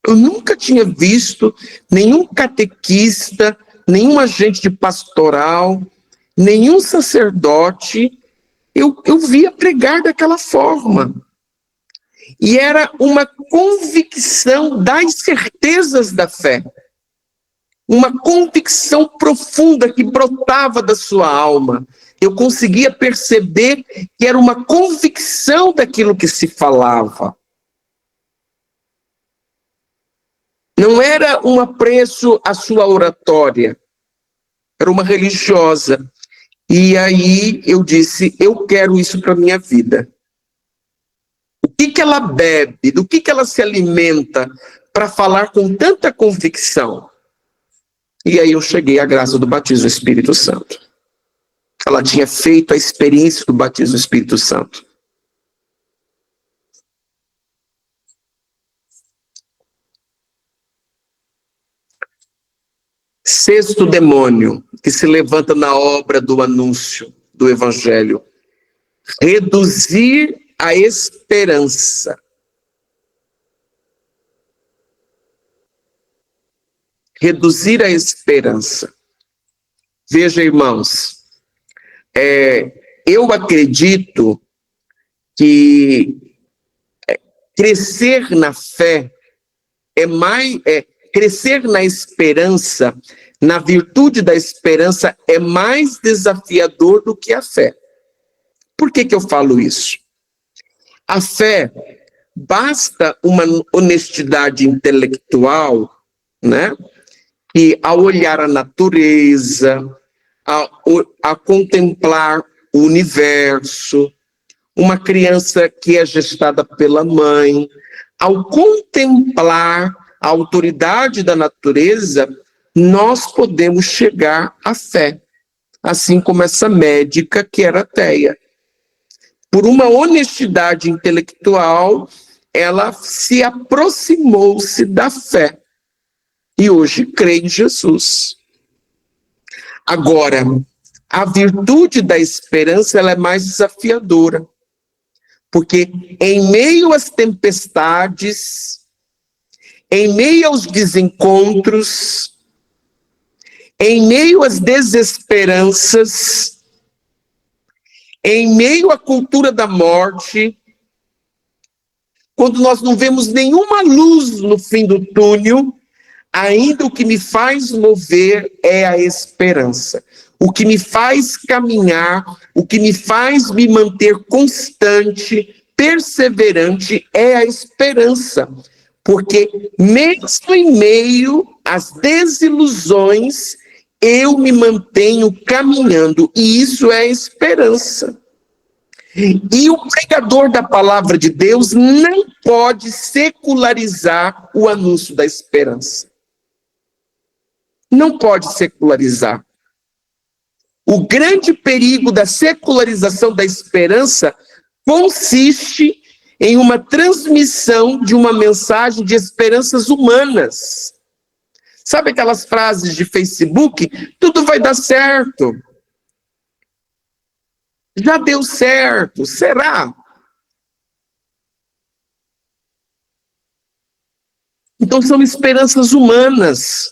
Eu nunca tinha visto nenhum catequista, nenhum agente de pastoral, nenhum sacerdote. Eu via pregar daquela forma. E era uma convicção das certezas da fé. Uma convicção profunda que brotava da sua alma. Eu conseguia perceber que era uma convicção daquilo que se falava. Não era um apreço à sua oratória. Era uma religiosa. E aí eu disse, eu quero isso para minha vida. O que ela bebe, do que ela se alimenta para falar com tanta convicção? E aí eu cheguei à graça do batismo do Espírito Santo. Ela tinha feito a experiência do batismo do Espírito Santo. Sexto demônio que se levanta na obra do anúncio do Evangelho: reduzir a esperança. Reduzir a esperança. Veja, irmãos, eu acredito que crescer na fé crescer na esperança, na virtude da esperança, é mais desafiador do que a fé. Por que eu falo isso? A fé, basta uma honestidade intelectual, né? E ao olhar a natureza, a contemplar o universo, uma criança que é gestada pela mãe, ao contemplar a autoridade da natureza, nós podemos chegar à fé, assim como essa médica que era ateia. Por uma honestidade intelectual, ela se aproximou-se da fé e hoje crê em Jesus. Agora, a virtude da esperança, ela é mais desafiadora, porque em meio às tempestades, em meio aos desencontros, em meio às desesperanças, em meio à cultura da morte, quando nós não vemos nenhuma luz no fim do túnel, ainda o que me faz mover é a esperança. O que me faz caminhar, o que me faz me manter constante, perseverante, é a esperança. Porque mesmo em meio às desilusões, eu me mantenho caminhando, e isso é esperança. E o pregador da palavra de Deus não pode secularizar o anúncio da esperança. Não pode secularizar. O grande perigo da secularização da esperança consiste em uma transmissão de uma mensagem de esperanças humanas. Sabe aquelas frases de Facebook? Tudo vai dar certo. Já deu certo, será? Então são esperanças humanas,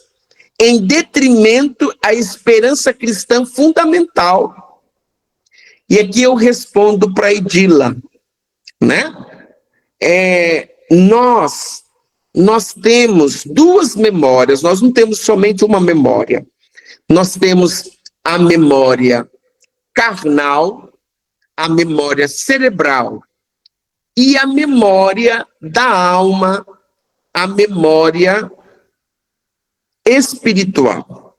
em detrimento à esperança cristã fundamental. E aqui eu respondo para a Edila, né? Nós temos duas memórias, nós não temos somente uma memória. Nós temos a memória carnal, a memória cerebral e a memória da alma, a memória espiritual.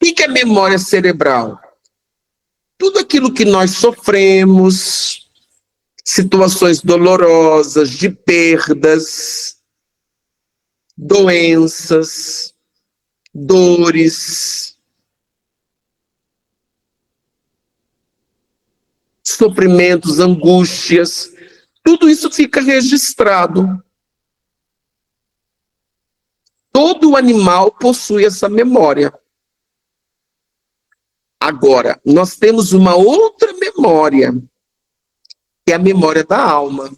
O que é memória cerebral? Tudo aquilo que nós sofremos, situações dolorosas, de perdas, doenças, dores, sofrimentos, angústias, tudo isso fica registrado. Todo animal possui essa memória. Agora, nós temos uma outra memória, que é a memória da alma.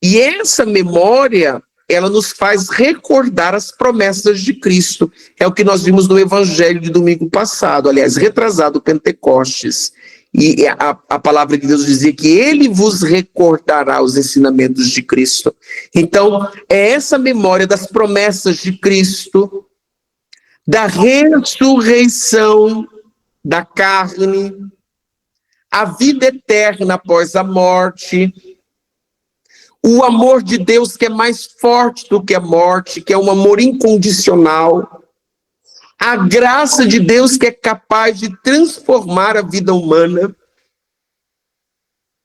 E essa memória, ela nos faz recordar as promessas de Cristo. É o que nós vimos no Evangelho de domingo passado, aliás, retrasado, Pentecostes. E a palavra de Deus dizia que ele vos recordará os ensinamentos de Cristo. Então, é essa memória das promessas de Cristo, da ressurreição da carne, a vida eterna após a morte, o amor de Deus que é mais forte do que a morte, que é um amor incondicional, A graça de Deus que é capaz de transformar a vida humana,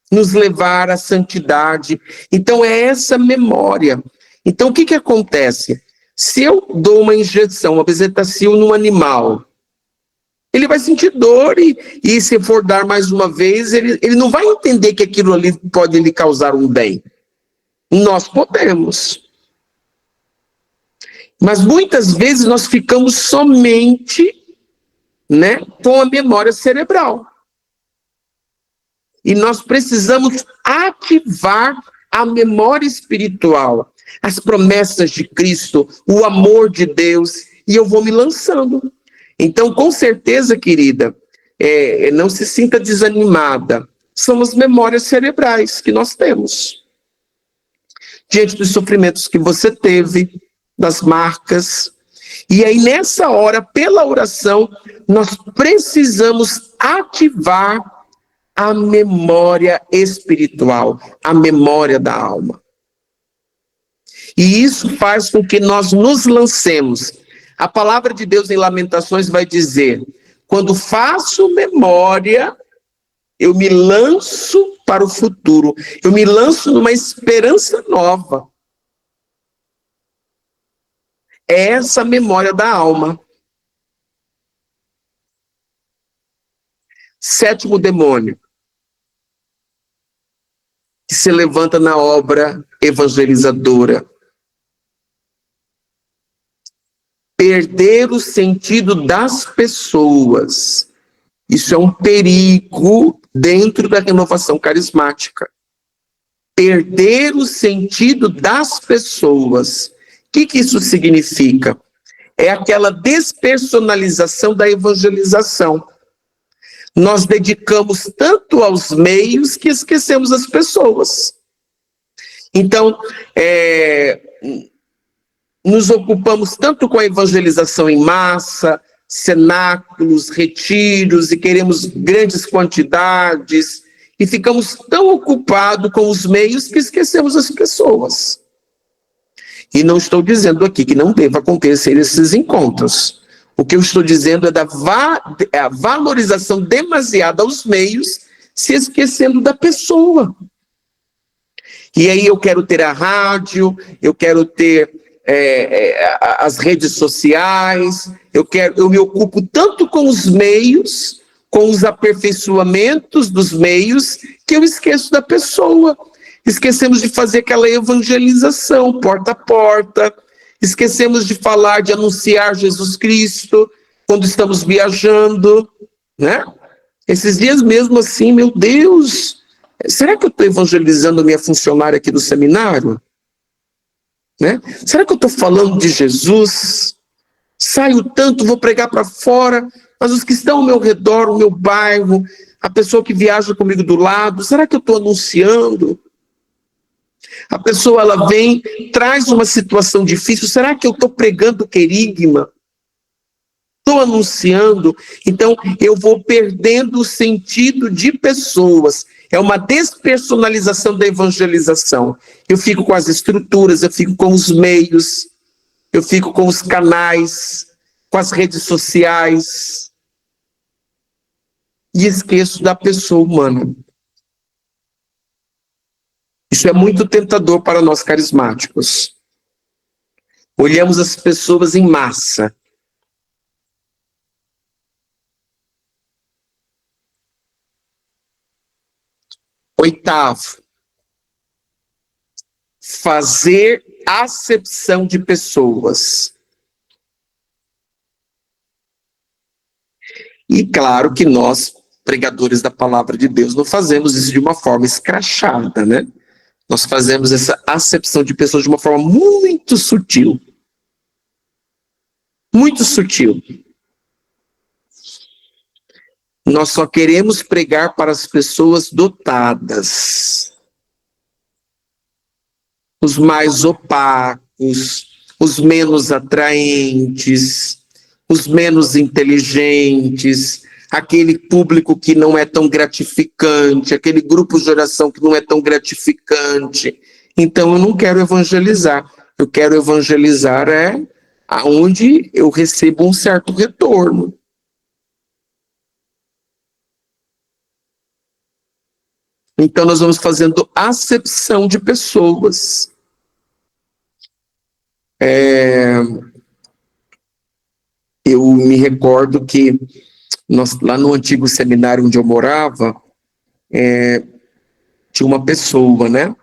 nos levar à santidade. Então é essa memória. Então o que acontece? Se eu dou uma injeção, uma bezetacil num animal, ele vai sentir dor e se for dar mais uma vez, ele não vai entender que aquilo ali pode lhe causar um bem. Nós podemos. Mas muitas vezes nós ficamos somente, né, com a memória cerebral. E nós precisamos ativar a memória espiritual, as promessas de Cristo, o amor de Deus, e eu vou me lançando. Então, com certeza, querida, não se sinta desanimada. São as memórias cerebrais que nós temos. Diante dos sofrimentos que você teve, das marcas. E aí, nessa hora, pela oração, nós precisamos ativar a memória espiritual, a memória da alma. E isso faz com que nós nos lancemos. A palavra de Deus em Lamentações vai dizer: quando faço memória, eu me lanço para o futuro, eu me lanço numa esperança nova. É essa memória da alma. Sétimo demônio, que se levanta na obra evangelizadora. Perder o sentido das pessoas. Isso é um perigo dentro da renovação carismática. Perder o sentido das pessoas. O que isso significa? É aquela despersonalização da evangelização. Nós dedicamos tanto aos meios que esquecemos as pessoas. Então, nos ocupamos tanto com a evangelização em massa, cenáculos, retiros, e queremos grandes quantidades, e ficamos tão ocupados com os meios que esquecemos as pessoas. E não estou dizendo aqui que não deva acontecer esses encontros. O que eu estou dizendo é a valorização demasiada aos meios, se esquecendo da pessoa. E aí eu quero ter a rádio, eu quero ter as redes sociais, eu me ocupo tanto com os meios, com os aperfeiçoamentos dos meios, que eu esqueço da pessoa. Esquecemos de fazer aquela evangelização, porta a porta. Esquecemos de falar, de anunciar Jesus Cristo, quando estamos viajando, né? Esses dias mesmo assim, meu Deus, será que eu estou evangelizando a minha funcionária aqui do seminário? Né? Será que eu estou falando de Jesus? Saio tanto, vou pregar para fora, mas os que estão ao meu redor, o meu bairro, a pessoa que viaja comigo do lado, será que eu estou anunciando? A pessoa, ela vem, traz uma situação difícil, será que eu estou pregando querigma? Estou anunciando? Então, eu vou perdendo o sentido de pessoas. É uma despersonalização da evangelização. Eu fico com as estruturas, eu fico com os meios, eu fico com os canais, com as redes sociais, e esqueço da pessoa humana. Isso é muito tentador para nós carismáticos. Olhamos as pessoas em massa. Oitavo, fazer acepção de pessoas. E claro que nós, pregadores da palavra de Deus, não fazemos isso de uma forma escrachada, né? Nós fazemos essa acepção de pessoas de uma forma muito sutil. Muito sutil. Nós só queremos pregar para as pessoas dotadas. Os mais opacos, os menos atraentes, os menos inteligentes, aquele público que não é tão gratificante, aquele grupo de oração que não é tão gratificante. Então eu não quero evangelizar. Eu quero evangelizar aonde eu recebo um certo retorno. Então, nós vamos fazendo acepção de pessoas. Eu me recordo que lá no antigo seminário onde eu morava, tinha uma pessoa, né?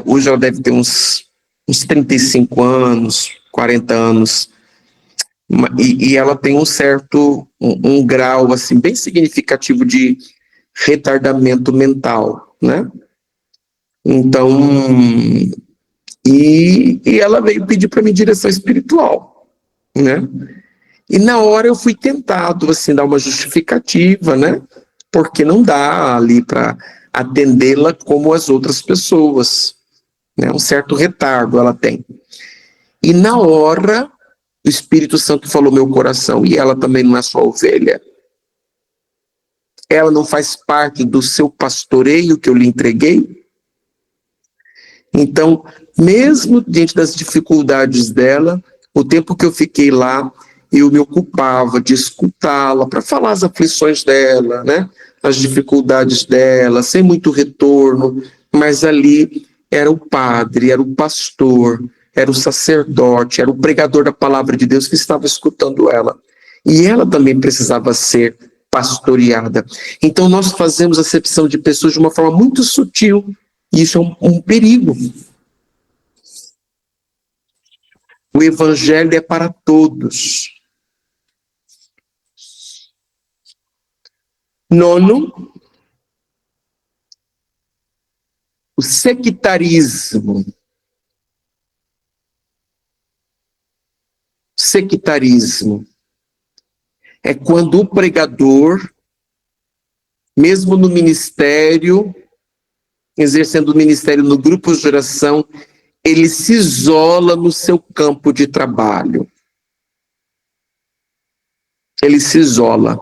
Hoje ela deve ter uns 35 anos, 40 anos, e ela tem um grau assim, bem significativo de retardamento mental, né? Então, e ela veio pedir para mim direção espiritual, né? E na hora eu fui tentado, assim, dar uma justificativa, né? Porque não dá ali para atendê-la como as outras pessoas, né? Um certo retardo ela tem. E na hora, o Espírito Santo falou meu coração, e ela também não é sua ovelha. Ela não faz parte do seu pastoreio que eu lhe entreguei. Então, mesmo diante das dificuldades dela, o tempo que eu fiquei lá, eu me ocupava de escutá-la, para falar as aflições dela, né? As dificuldades dela, sem muito retorno, mas ali era o padre, era o pastor, era o sacerdote, era o pregador da palavra de Deus que estava escutando ela. E ela também precisava ser pastoreada. Então nós fazemos acepção de pessoas de uma forma muito sutil, e isso é um perigo. O evangelho é para todos. Nono, o sectarismo. Sectarismo é quando o pregador, mesmo no ministério, exercendo o ministério no grupo de oração, ele se isola no seu campo de trabalho. Ele se isola.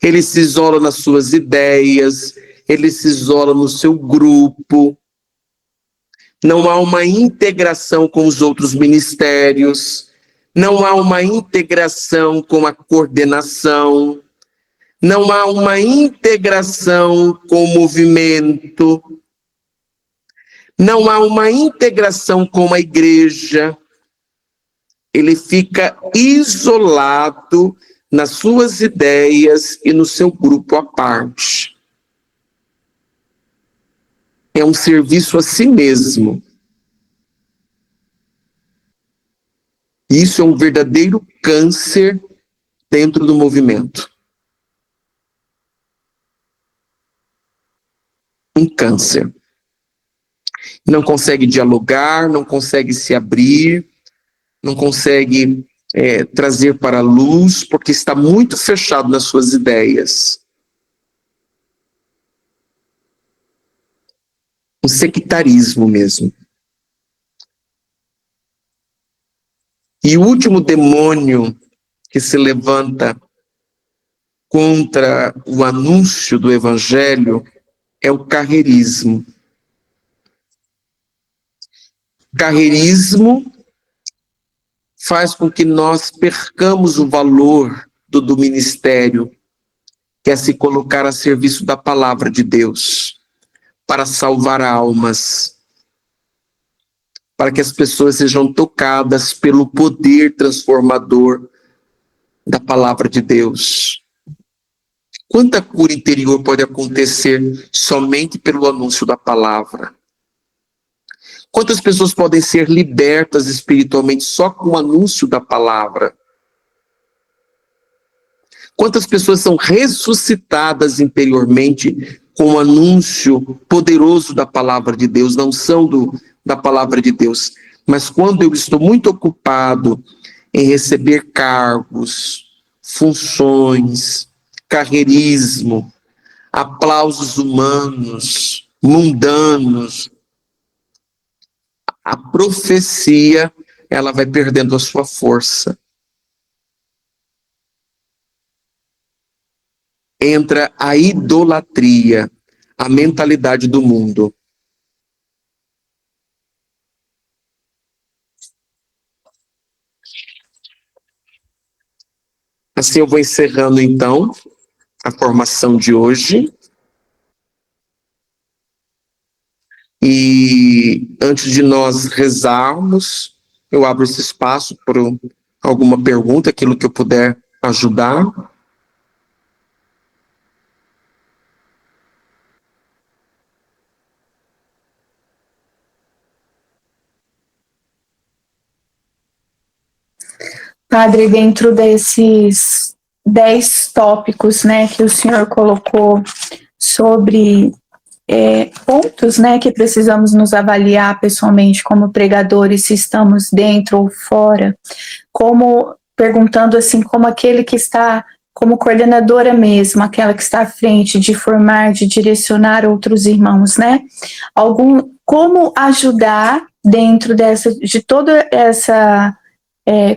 Ele se isola nas suas ideias, ele se isola no seu grupo. Não há uma integração com os outros ministérios, não há uma integração com a coordenação, não há uma integração com o movimento, não há uma integração com a igreja. Ele fica isolado nas suas ideias e no seu grupo à parte. É um serviço a si mesmo. Isso é um verdadeiro câncer dentro do movimento. Um câncer. Não consegue dialogar, não consegue se abrir, não consegue trazer para a luz, porque está muito fechado nas suas ideias. Um sectarismo mesmo. E o último demônio que se levanta contra o anúncio do evangelho é o carreirismo. O carreirismo faz com que nós percamos o valor do ministério, que é se colocar a serviço da palavra de Deus, para salvar almas, para que as pessoas sejam tocadas pelo poder transformador da palavra de Deus. Quanta cura interior pode acontecer somente pelo anúncio da palavra? Quantas pessoas podem ser libertas espiritualmente só com o anúncio da palavra? Quantas pessoas são ressuscitadas interiormente com o anúncio poderoso da palavra de Deus, não são da palavra de Deus? Mas quando eu estou muito ocupado em receber cargos, funções, carreirismo, aplausos humanos, mundanos, a profecia, ela vai perdendo a sua força. Entra a idolatria, a mentalidade do mundo. Assim eu vou encerrando, então, a formação de hoje. E antes de nós rezarmos, eu abro esse espaço para alguma pergunta, aquilo que eu puder ajudar. Padre, dentro desses 10 tópicos, né, que o senhor colocou sobre pontos, né, que precisamos nos avaliar pessoalmente como pregadores, se estamos dentro ou fora, como perguntando assim, como aquele que está como coordenadora mesmo, aquela que está à frente de formar, de direcionar outros irmãos, né? Como ajudar dentro de toda essa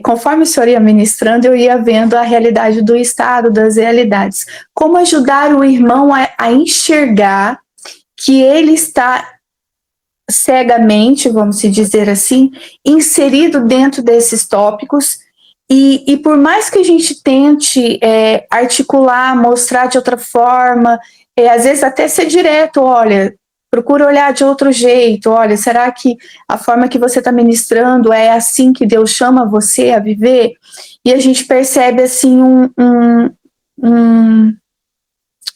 conforme o senhor ia ministrando, eu ia vendo a realidade do Estado, das realidades. Como ajudar o irmão a enxergar que ele está cegamente, vamos dizer assim, inserido dentro desses tópicos, e por mais que a gente tente articular, mostrar de outra forma, às vezes até ser direto, olha, procura olhar de outro jeito, olha, será que a forma que você está ministrando é assim que Deus chama você a viver? E a gente percebe assim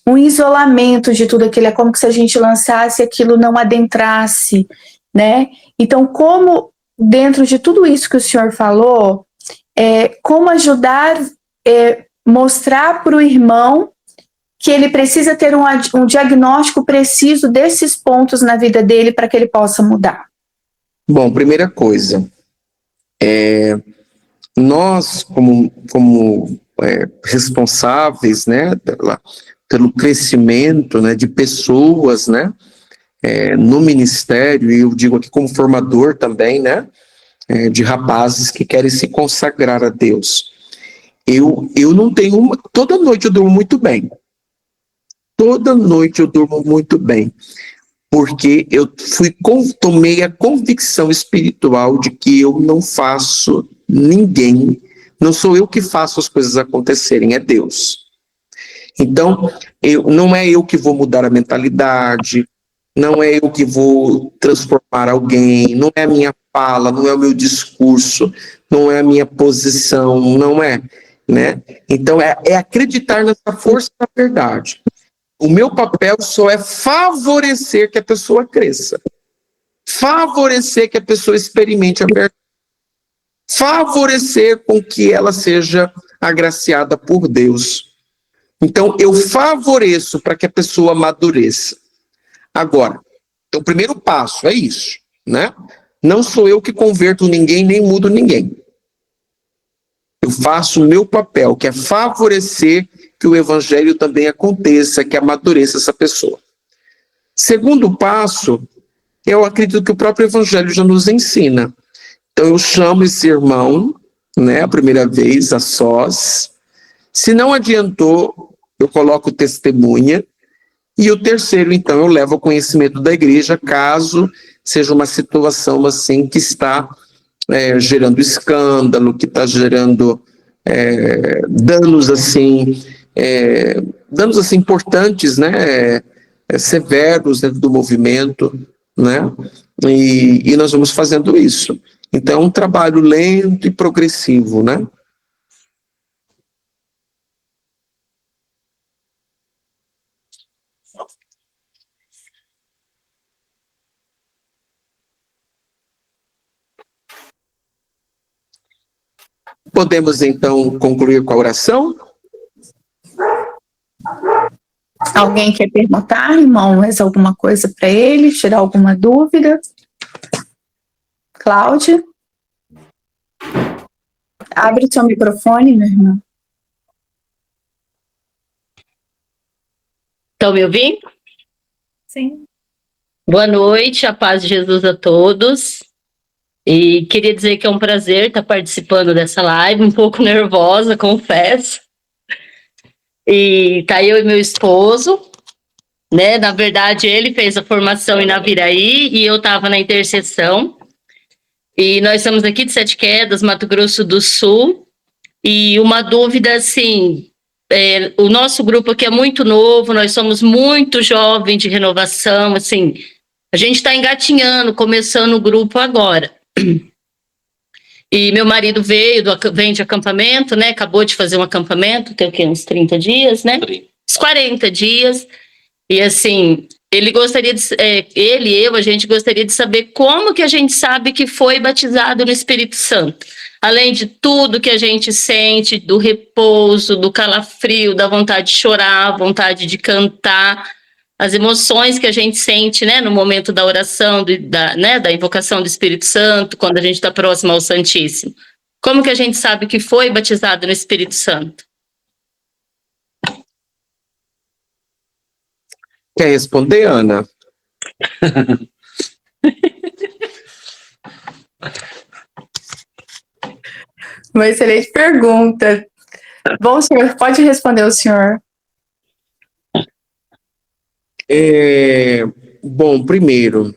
um isolamento de tudo aquilo, é como se a gente lançasse aquilo não adentrasse, né? Então, como dentro de tudo isso que o senhor falou, como ajudar, mostrar para o irmão que ele precisa ter um diagnóstico preciso desses pontos na vida dele para que ele possa mudar? Bom, primeira coisa, nós como responsáveis, né, pelo crescimento, né, de pessoas, né, no ministério, e eu digo aqui como formador também, né, de rapazes que querem se consagrar a Deus. Eu não tenho toda noite eu durmo muito bem. Toda noite eu durmo muito bem, porque eu tomei a convicção espiritual de que eu não faço ninguém, não sou eu que faço as coisas acontecerem, é Deus. Então, não é eu que vou mudar a mentalidade, não é eu que vou transformar alguém, não é a minha fala, não é o meu discurso, não é a minha posição, não é, né? Então, é acreditar nessa força da verdade. O meu papel só é favorecer que a pessoa cresça, favorecer que a pessoa experimente a verdade, favorecer com que ela seja agraciada por Deus. Então, eu favoreço para que a pessoa amadureça. Agora, o primeiro passo é isso, né? Não sou eu que converto ninguém, nem mudo ninguém. Eu faço o meu papel, que é favorecer que o evangelho também aconteça, que amadureça essa pessoa. Segundo passo, eu acredito que o próprio evangelho já nos ensina. Então eu chamo esse irmão, né, a primeira vez, a sós. Se não adiantou, eu coloco testemunha. E o terceiro, então, eu levo ao conhecimento da igreja, caso seja uma situação assim que está gerando escândalo, que está gerando danos assim importantes, né, severos dentro do movimento, né, e nós vamos fazendo isso. Então, é um trabalho lento e progressivo, né? Podemos, então, concluir com a oração? Alguém quer perguntar, irmão, mais alguma coisa para ele, tirar alguma dúvida? Cláudia? Abre seu microfone, meu irmão. Estão me ouvindo? Sim. Boa noite, a paz de Jesus a todos. E queria dizer que é um prazer estar participando dessa live, um pouco nervosa, confesso. E tá eu e meu esposo, né? Na verdade, ele fez a formação em Naviraí e eu estava na intercessão. E nós estamos aqui de Sete Quedas, Mato Grosso do Sul. E uma dúvida, assim, o nosso grupo aqui é muito novo, nós somos muito jovens de renovação, assim, a gente está engatinhando, começando o grupo agora. E meu marido vem de acampamento, né? Acabou de fazer um acampamento, tem o quê? Uns 30 dias, né? Uns 40 dias. E assim, ele gostaria de... a gente gostaria de saber como que a gente sabe que foi batizado no Espírito Santo. Além de tudo que a gente sente, do repouso, do calafrio, da vontade de chorar, vontade de cantar, as emoções que a gente sente, né, no momento da oração, da invocação do Espírito Santo, quando a gente está próximo ao Santíssimo. Como que a gente sabe que foi batizado no Espírito Santo? Quer responder, Ana? Uma excelente pergunta. Bom, senhor, pode responder o senhor. Bom, primeiro,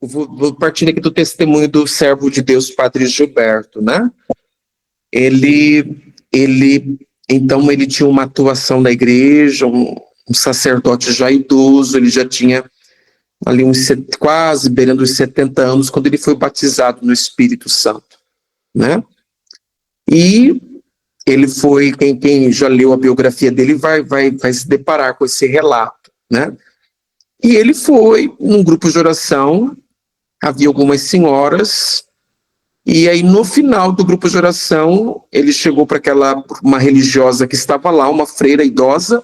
vou partir aqui do testemunho do servo de Deus, Padre Gilberto, né? Então, ele tinha uma atuação na igreja, um sacerdote já idoso, ele já tinha ali quase beirando os 70 anos, quando ele foi batizado no Espírito Santo, né? E ele foi, quem já leu a biografia dele vai se deparar com esse relato, né? E ele foi num grupo de oração, havia algumas senhoras, e aí no final do grupo de oração, ele chegou para uma religiosa que estava lá, uma freira idosa,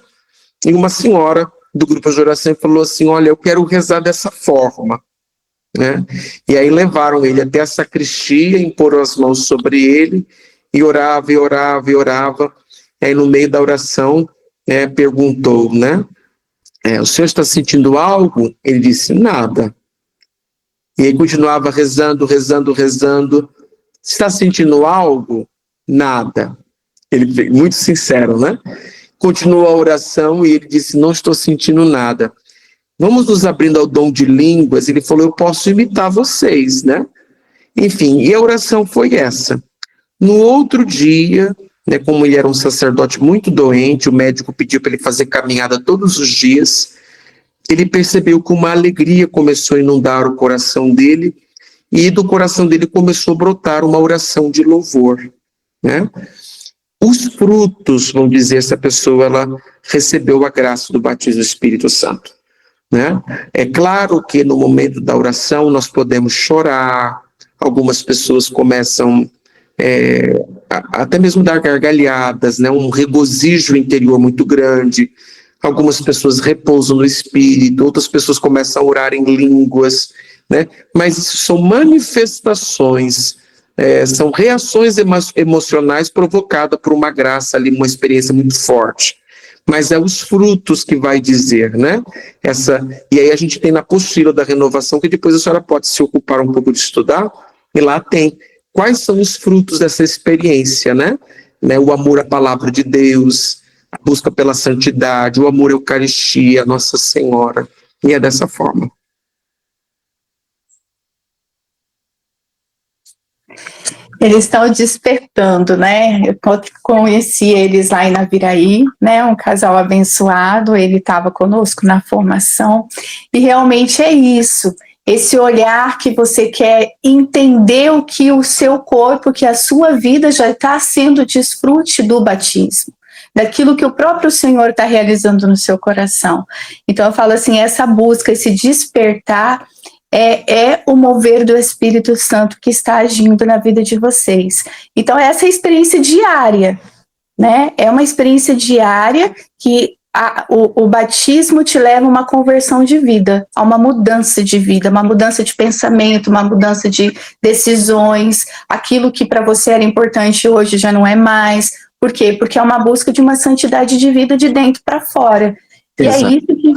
e uma senhora do grupo de oração falou assim: olha, eu quero rezar dessa forma, né? E aí levaram ele até a sacristia, imporam as mãos sobre ele, e orava, e orava, e orava. E aí no meio da oração, perguntou, né? O senhor está sentindo algo? Ele disse, nada. E aí continuava rezando, rezando, rezando. Está sentindo algo? Nada. Ele foi muito sincero, né? Continuou a oração e ele disse, não estou sentindo nada. Vamos nos abrindo ao dom de línguas. Ele falou, eu posso imitar vocês, né? Enfim, e a oração foi essa. No outro dia, né, como ele era um sacerdote muito doente, o médico pediu para ele fazer caminhada todos os dias, ele percebeu que uma alegria começou a inundar o coração dele, e do coração dele começou a brotar uma oração de louvor, né? Os frutos, vão dizer, essa pessoa ela recebeu a graça do batismo do Espírito Santo, né? É claro que no momento da oração nós podemos chorar, algumas pessoas começam até mesmo dar gargalhadas, né? Um regozijo interior muito grande. Algumas pessoas repousam no Espírito, outras pessoas começam a orar em línguas, né? Mas isso são manifestações, são reações emocionais provocadas por uma graça ali, uma experiência muito forte. Mas é os frutos que vai dizer, né? E aí a gente tem na apostila da renovação, que depois a senhora pode se ocupar um pouco de estudar, e lá tem quais são os frutos dessa experiência, né? O amor à palavra de Deus, a busca pela santidade, o amor à Eucaristia, a Nossa Senhora. E é dessa forma. Eles estão despertando, né? Eu conheci eles lá em Naviraí, né? Um casal abençoado, ele estava conosco na formação, e realmente é isso. Esse olhar que você quer entender o que o seu corpo, que a sua vida já está sendo desfrute do batismo, daquilo que o próprio Senhor está realizando no seu coração. Então eu falo assim, essa busca, esse despertar é o mover do Espírito Santo que está agindo na vida de vocês. Então essa é a experiência diária, né? É uma experiência diária que o batismo te leva a uma conversão de vida, a uma mudança de vida, uma mudança de pensamento, uma mudança de decisões, aquilo que para você era importante hoje já não é mais. Por quê? Porque é uma busca de uma santidade de vida de dentro para fora. Exato. E é isso que,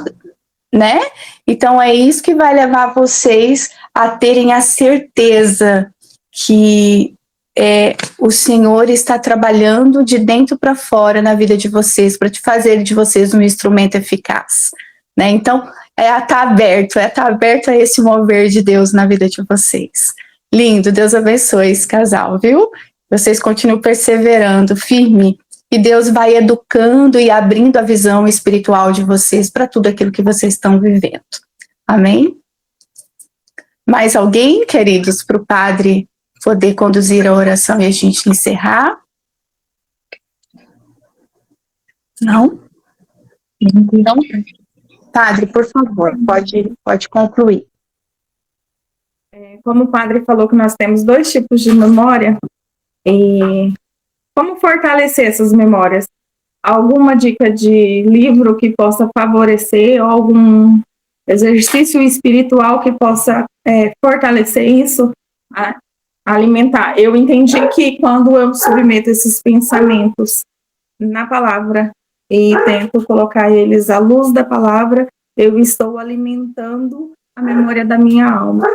né? Então é isso que vai levar vocês a terem a certeza que o Senhor está trabalhando de dentro para fora na vida de vocês, para te fazer de vocês um instrumento eficaz, né? Então, tá aberto a esse mover de Deus na vida de vocês. Lindo, Deus abençoe esse casal, viu? vocês continuem perseverando, firme, e Deus vai educando e abrindo a visão espiritual de vocês para tudo aquilo que vocês estão vivendo. Amém? Mais alguém, queridos, para o Padre poder conduzir a oração e a gente encerrar? Não? Não? Padre, por favor, pode concluir. Como o Padre falou que nós temos 2 tipos de memória, e como fortalecer essas memórias? Alguma dica de livro que possa favorecer, ou algum exercício espiritual que possa fortalecer isso, alimentar? Eu entendi que quando eu submeto esses pensamentos na palavra e tento colocar eles à luz da palavra, eu estou alimentando a memória da minha alma.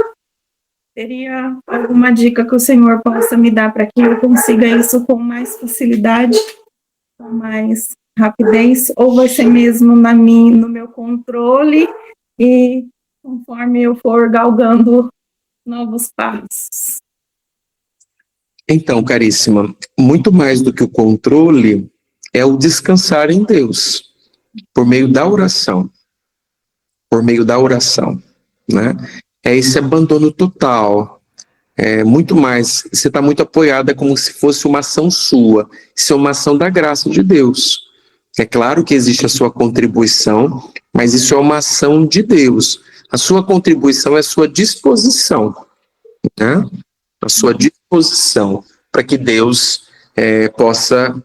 Teria alguma dica que o Senhor possa me dar para que eu consiga isso com mais facilidade, com mais rapidez, ou vai ser mesmo no meu controle e conforme eu for galgando novos passos? Então, caríssima, muito mais do que o controle é o descansar em Deus, por meio da oração. Por meio da oração, né? É esse abandono total. É muito mais, você está muito apoiada como se fosse uma ação sua. Isso é uma ação da graça de Deus. É claro que existe a sua contribuição, mas isso é uma ação de Deus. A sua contribuição é a sua disposição, né? A sua disposição para que Deus possa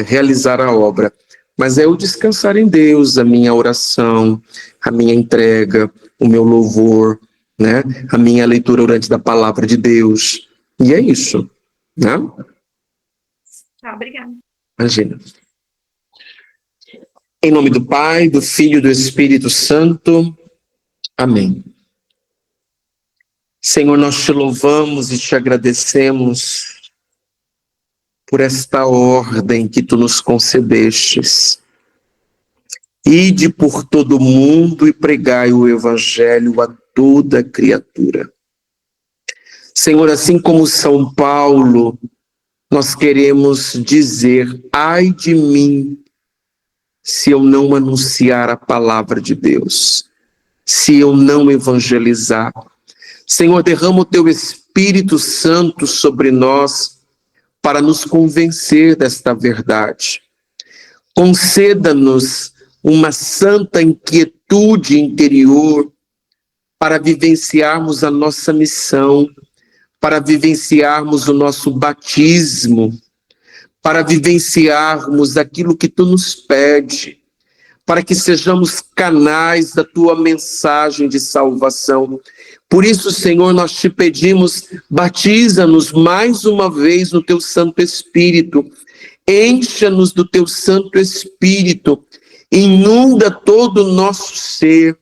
realizar a obra. Mas é o descansar em Deus, a minha oração, a minha entrega, o meu louvor, né? A minha leitura orante da palavra de Deus. E é isso, né? Tá, obrigada. Imagina. Em nome do Pai, do Filho e do Espírito Santo. Amém. Senhor, nós te louvamos e te agradecemos por esta ordem que tu nos concedestes. Ide por todo mundo e pregai o evangelho a toda criatura. Senhor, assim como São Paulo, nós queremos dizer: ai de mim, se eu não anunciar a palavra de Deus, se eu não evangelizar. Senhor, derrama o teu Espírito Santo sobre nós para nos convencer desta verdade. Conceda-nos uma santa inquietude interior para vivenciarmos a nossa missão, para vivenciarmos o nosso batismo, para vivenciarmos aquilo que tu nos pede, para que sejamos canais da tua mensagem de salvação. Por isso, Senhor, nós te pedimos, batiza-nos mais uma vez no teu Santo Espírito, encha-nos do teu Santo Espírito, inunda todo o nosso ser,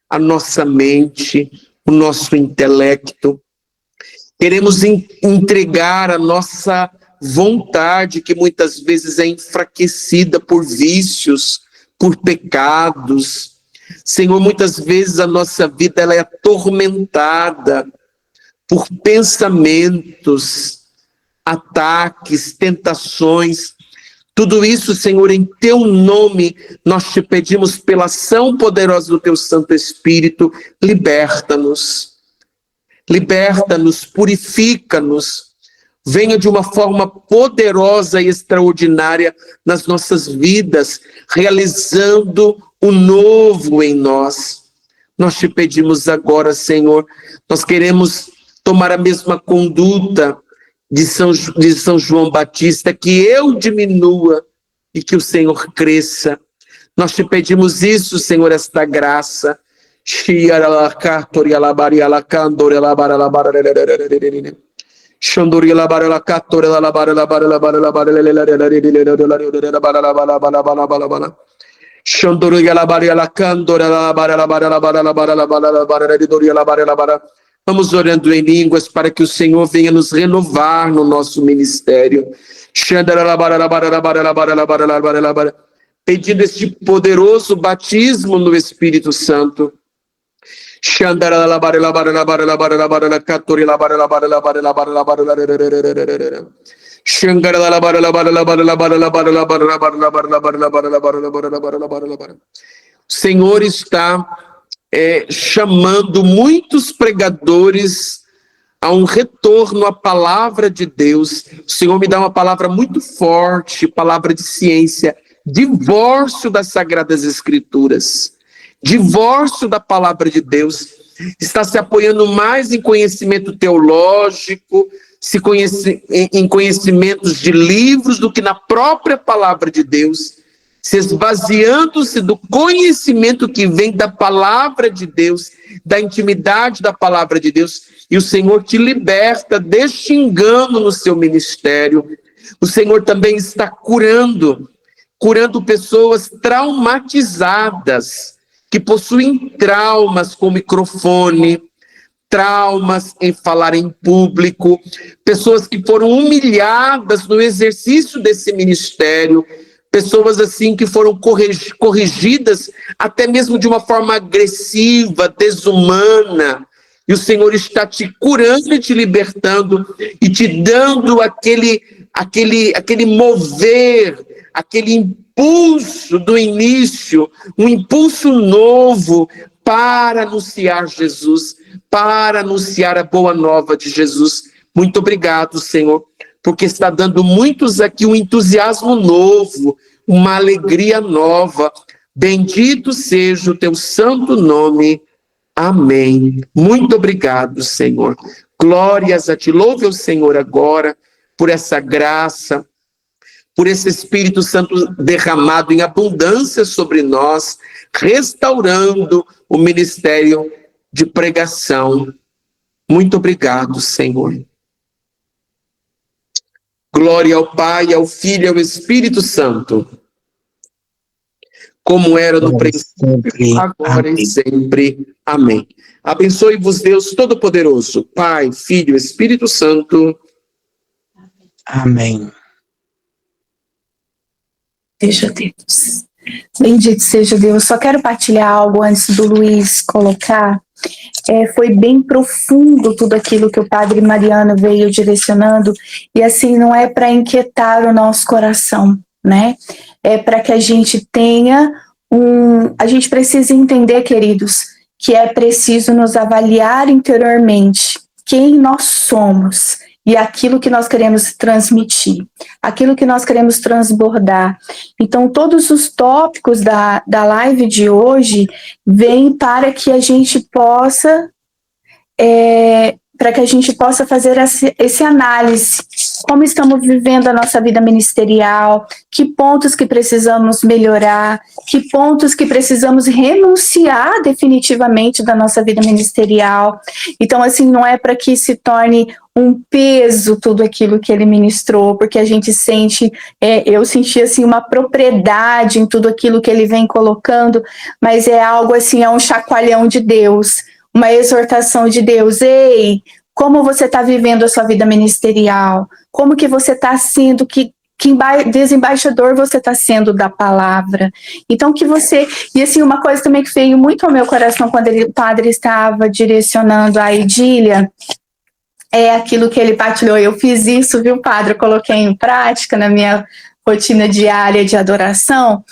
a nossa mente, o nosso intelecto. Queremos entregar a nossa vontade, que muitas vezes é enfraquecida por vícios, por pecados. Senhor, muitas vezes a nossa vida ela é atormentada por pensamentos, ataques, tentações. Tudo isso, Senhor, em teu nome, nós te pedimos pela ação poderosa do teu Santo Espírito, liberta-nos. Liberta-nos, purifica-nos. Venha de uma forma poderosa e extraordinária nas nossas vidas, realizando o novo em nós. Nós te pedimos agora, Senhor, nós queremos tomar a mesma conduta de São João Batista, que eu diminua e que o Senhor cresça. Nós te pedimos isso, Senhor, esta graça. Vamos orando em línguas para que o Senhor venha nos renovar no nosso ministério. Pedindo este poderoso batismo no Espírito Santo. O Senhor está chamando muitos pregadores a um retorno à palavra de Deus. O Senhor me dá uma palavra muito forte, palavra de ciência, divórcio das Sagradas Escrituras, divórcio da palavra de Deus. Está se apoiando mais em conhecimento teológico, em conhecimentos de livros do que na própria palavra de Deus, se esvaziando-se do conhecimento que vem da palavra de Deus, da intimidade da palavra de Deus, e o Senhor te liberta deste engano no seu ministério. O Senhor também está curando pessoas traumatizadas, que possuem traumas com microfone, traumas em falar em público, pessoas que foram humilhadas no exercício desse ministério, pessoas assim que foram corrigidas até mesmo de uma forma agressiva, desumana, e o Senhor está te curando e te libertando e te dando aquele mover, aquele impulso do início, um impulso novo para anunciar Jesus, para anunciar a boa nova de Jesus. Muito obrigado, Senhor, porque está dando muitos aqui um entusiasmo novo, uma alegria nova. Bendito seja o teu santo nome. Amém. Muito obrigado, Senhor. Glórias a ti. Louve o Senhor agora por essa graça, por esse Espírito Santo derramado em abundância sobre nós, restaurando o ministério de pregação. Muito obrigado, Senhor. Glória ao Pai, ao Filho e ao Espírito Santo, como era no princípio, agora e sempre. Amém. Abençoe-vos Deus Todo-Poderoso, Pai, Filho e Espírito Santo. Amém. Seja Deus. Bendito seja Deus. Só quero partilhar algo antes do Luiz colocar. Foi bem profundo tudo aquilo que o Padre Mariano veio direcionando, e assim, não é para inquietar o nosso coração, né? É para que a gente tenha a gente precisa entender, queridos, que é preciso nos avaliar interiormente quem nós somos e aquilo que nós queremos transmitir, aquilo que nós queremos transbordar. Então, todos os tópicos da live de hoje vêm para que a gente possa fazer esse análise. Como estamos vivendo a nossa vida ministerial, que pontos que precisamos melhorar, que pontos que precisamos renunciar definitivamente da nossa vida ministerial. Então, assim, não é para que se torne um peso tudo aquilo que ele ministrou, porque a gente sente, eu senti assim uma propriedade em tudo aquilo que ele vem colocando, mas é algo assim, é um chacoalhão de Deus, uma exortação de Deus. Ei, como você está vivendo a sua vida ministerial? Como que você está sendo, que desembaixador você está sendo da palavra? Então que você... E assim, uma coisa também que veio muito ao meu coração quando o padre estava direcionando a idília, é aquilo que ele partilhou. Eu fiz isso, viu, padre? Eu coloquei em prática na minha rotina diária de adoração.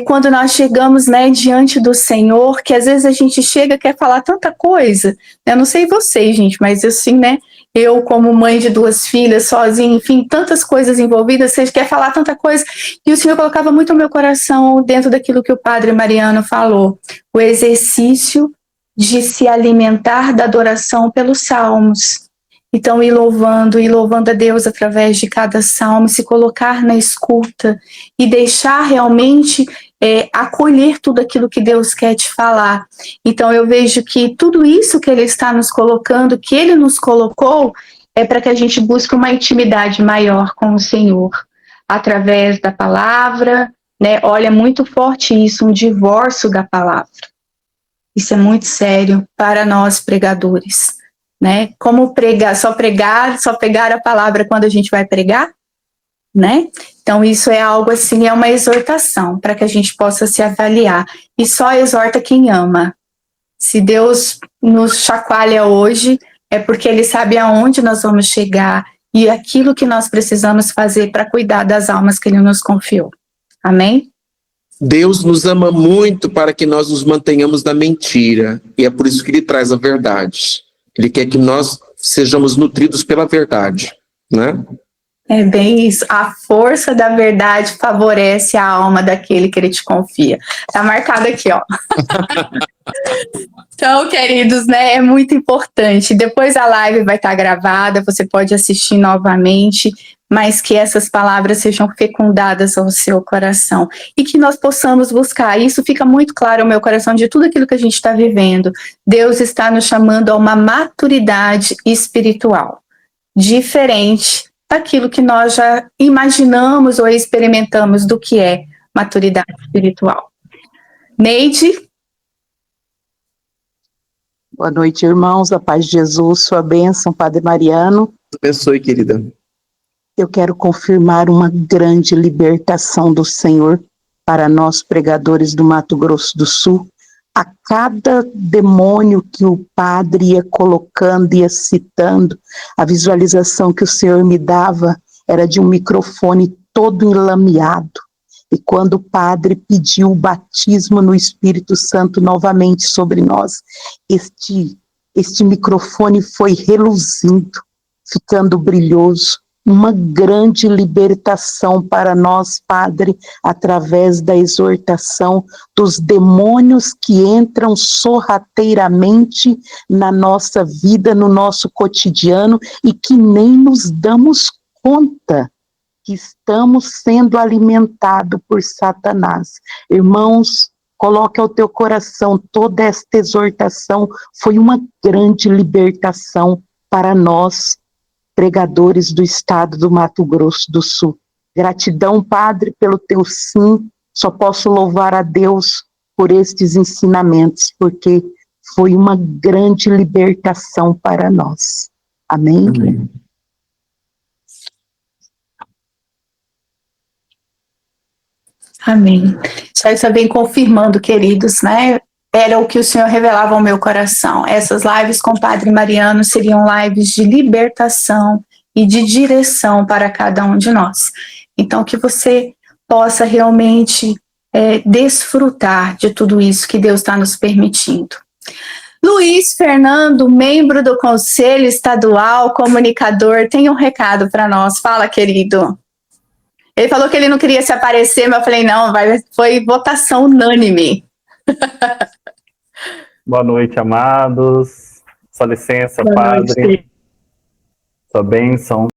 Quando nós chegamos, né, diante do Senhor, que às vezes a gente chega e quer falar tanta coisa. Eu não sei vocês, gente, mas assim, né, eu como mãe de 2 filhas, sozinha, enfim, tantas coisas envolvidas, você quer falar tanta coisa, e o Senhor colocava muito no meu coração dentro daquilo que o Padre Mariano falou, o exercício de se alimentar da adoração pelos salmos. Então, ir louvando a Deus através de cada salmo, se colocar na escuta e deixar realmente acolher tudo aquilo que Deus quer te falar. Então, eu vejo que tudo isso que Ele está nos colocando, que Ele nos colocou, é para que a gente busque uma intimidade maior com o Senhor, através da palavra, né? Olha, muito forte isso, um divórcio da palavra. Isso é muito sério para nós pregadores. Né? Como pregar, só pegar a palavra quando a gente vai pregar, né? Então isso é algo assim, é uma exortação para que a gente possa se avaliar, e só exorta quem ama. Se Deus nos chacoalha hoje, é porque Ele sabe aonde nós vamos chegar, e aquilo que nós precisamos fazer para cuidar das almas que Ele nos confiou. Amém? Deus nos ama muito para que nós nos mantenhamos na mentira, e é por isso que Ele traz a verdade. Ele quer que nós sejamos nutridos pela verdade, né? É bem isso. A força da verdade favorece a alma daquele que Ele te confia. Tá marcado aqui, ó. Então, queridos, né, é muito importante. Depois a live vai estar gravada, você pode assistir novamente, mas que essas palavras sejam fecundadas ao seu coração e que nós possamos buscar. Isso fica muito claro ao meu coração de tudo aquilo que a gente está vivendo. Deus está nos chamando a uma maturidade espiritual, diferente daquilo que nós já imaginamos ou experimentamos do que é maturidade espiritual. Neide? Boa noite, irmãos. A paz de Jesus, sua bênção, Padre Mariano. Abençoe, querida. Eu quero confirmar uma grande libertação do Senhor para nós, pregadores do Mato Grosso do Sul. A cada demônio que o Padre ia colocando, ia citando, a visualização que o Senhor me dava era de um microfone todo enlameado. E quando o Padre pediu o batismo no Espírito Santo novamente sobre nós, este microfone foi reluzindo, ficando brilhoso. Uma grande libertação para nós, Padre, através da exortação dos demônios que entram sorrateiramente na nossa vida, no nosso cotidiano, e que nem nos damos conta que estamos sendo alimentados por Satanás. Irmãos, coloque ao teu coração toda esta exortação, foi uma grande libertação para nós, pregadores do estado do Mato Grosso do Sul. Gratidão, Padre, pelo teu sim, só posso louvar a Deus por estes ensinamentos, porque foi uma grande libertação para nós. Amém? Amém. Amém. Só isso vem confirmando, queridos, né? Era o que o Senhor revelava ao meu coração. Essas lives com o Padre Mariano seriam lives de libertação e de direção para cada um de nós. Então, que você possa realmente desfrutar de tudo isso que Deus está nos permitindo. Luiz Fernando, membro do Conselho Estadual, comunicador, tem um recado para nós. Fala, querido. Ele falou que ele não queria se aparecer, mas eu falei, não, foi votação unânime. Boa noite, amados. Sua licença, Boa Padre. noite. Sua bênção.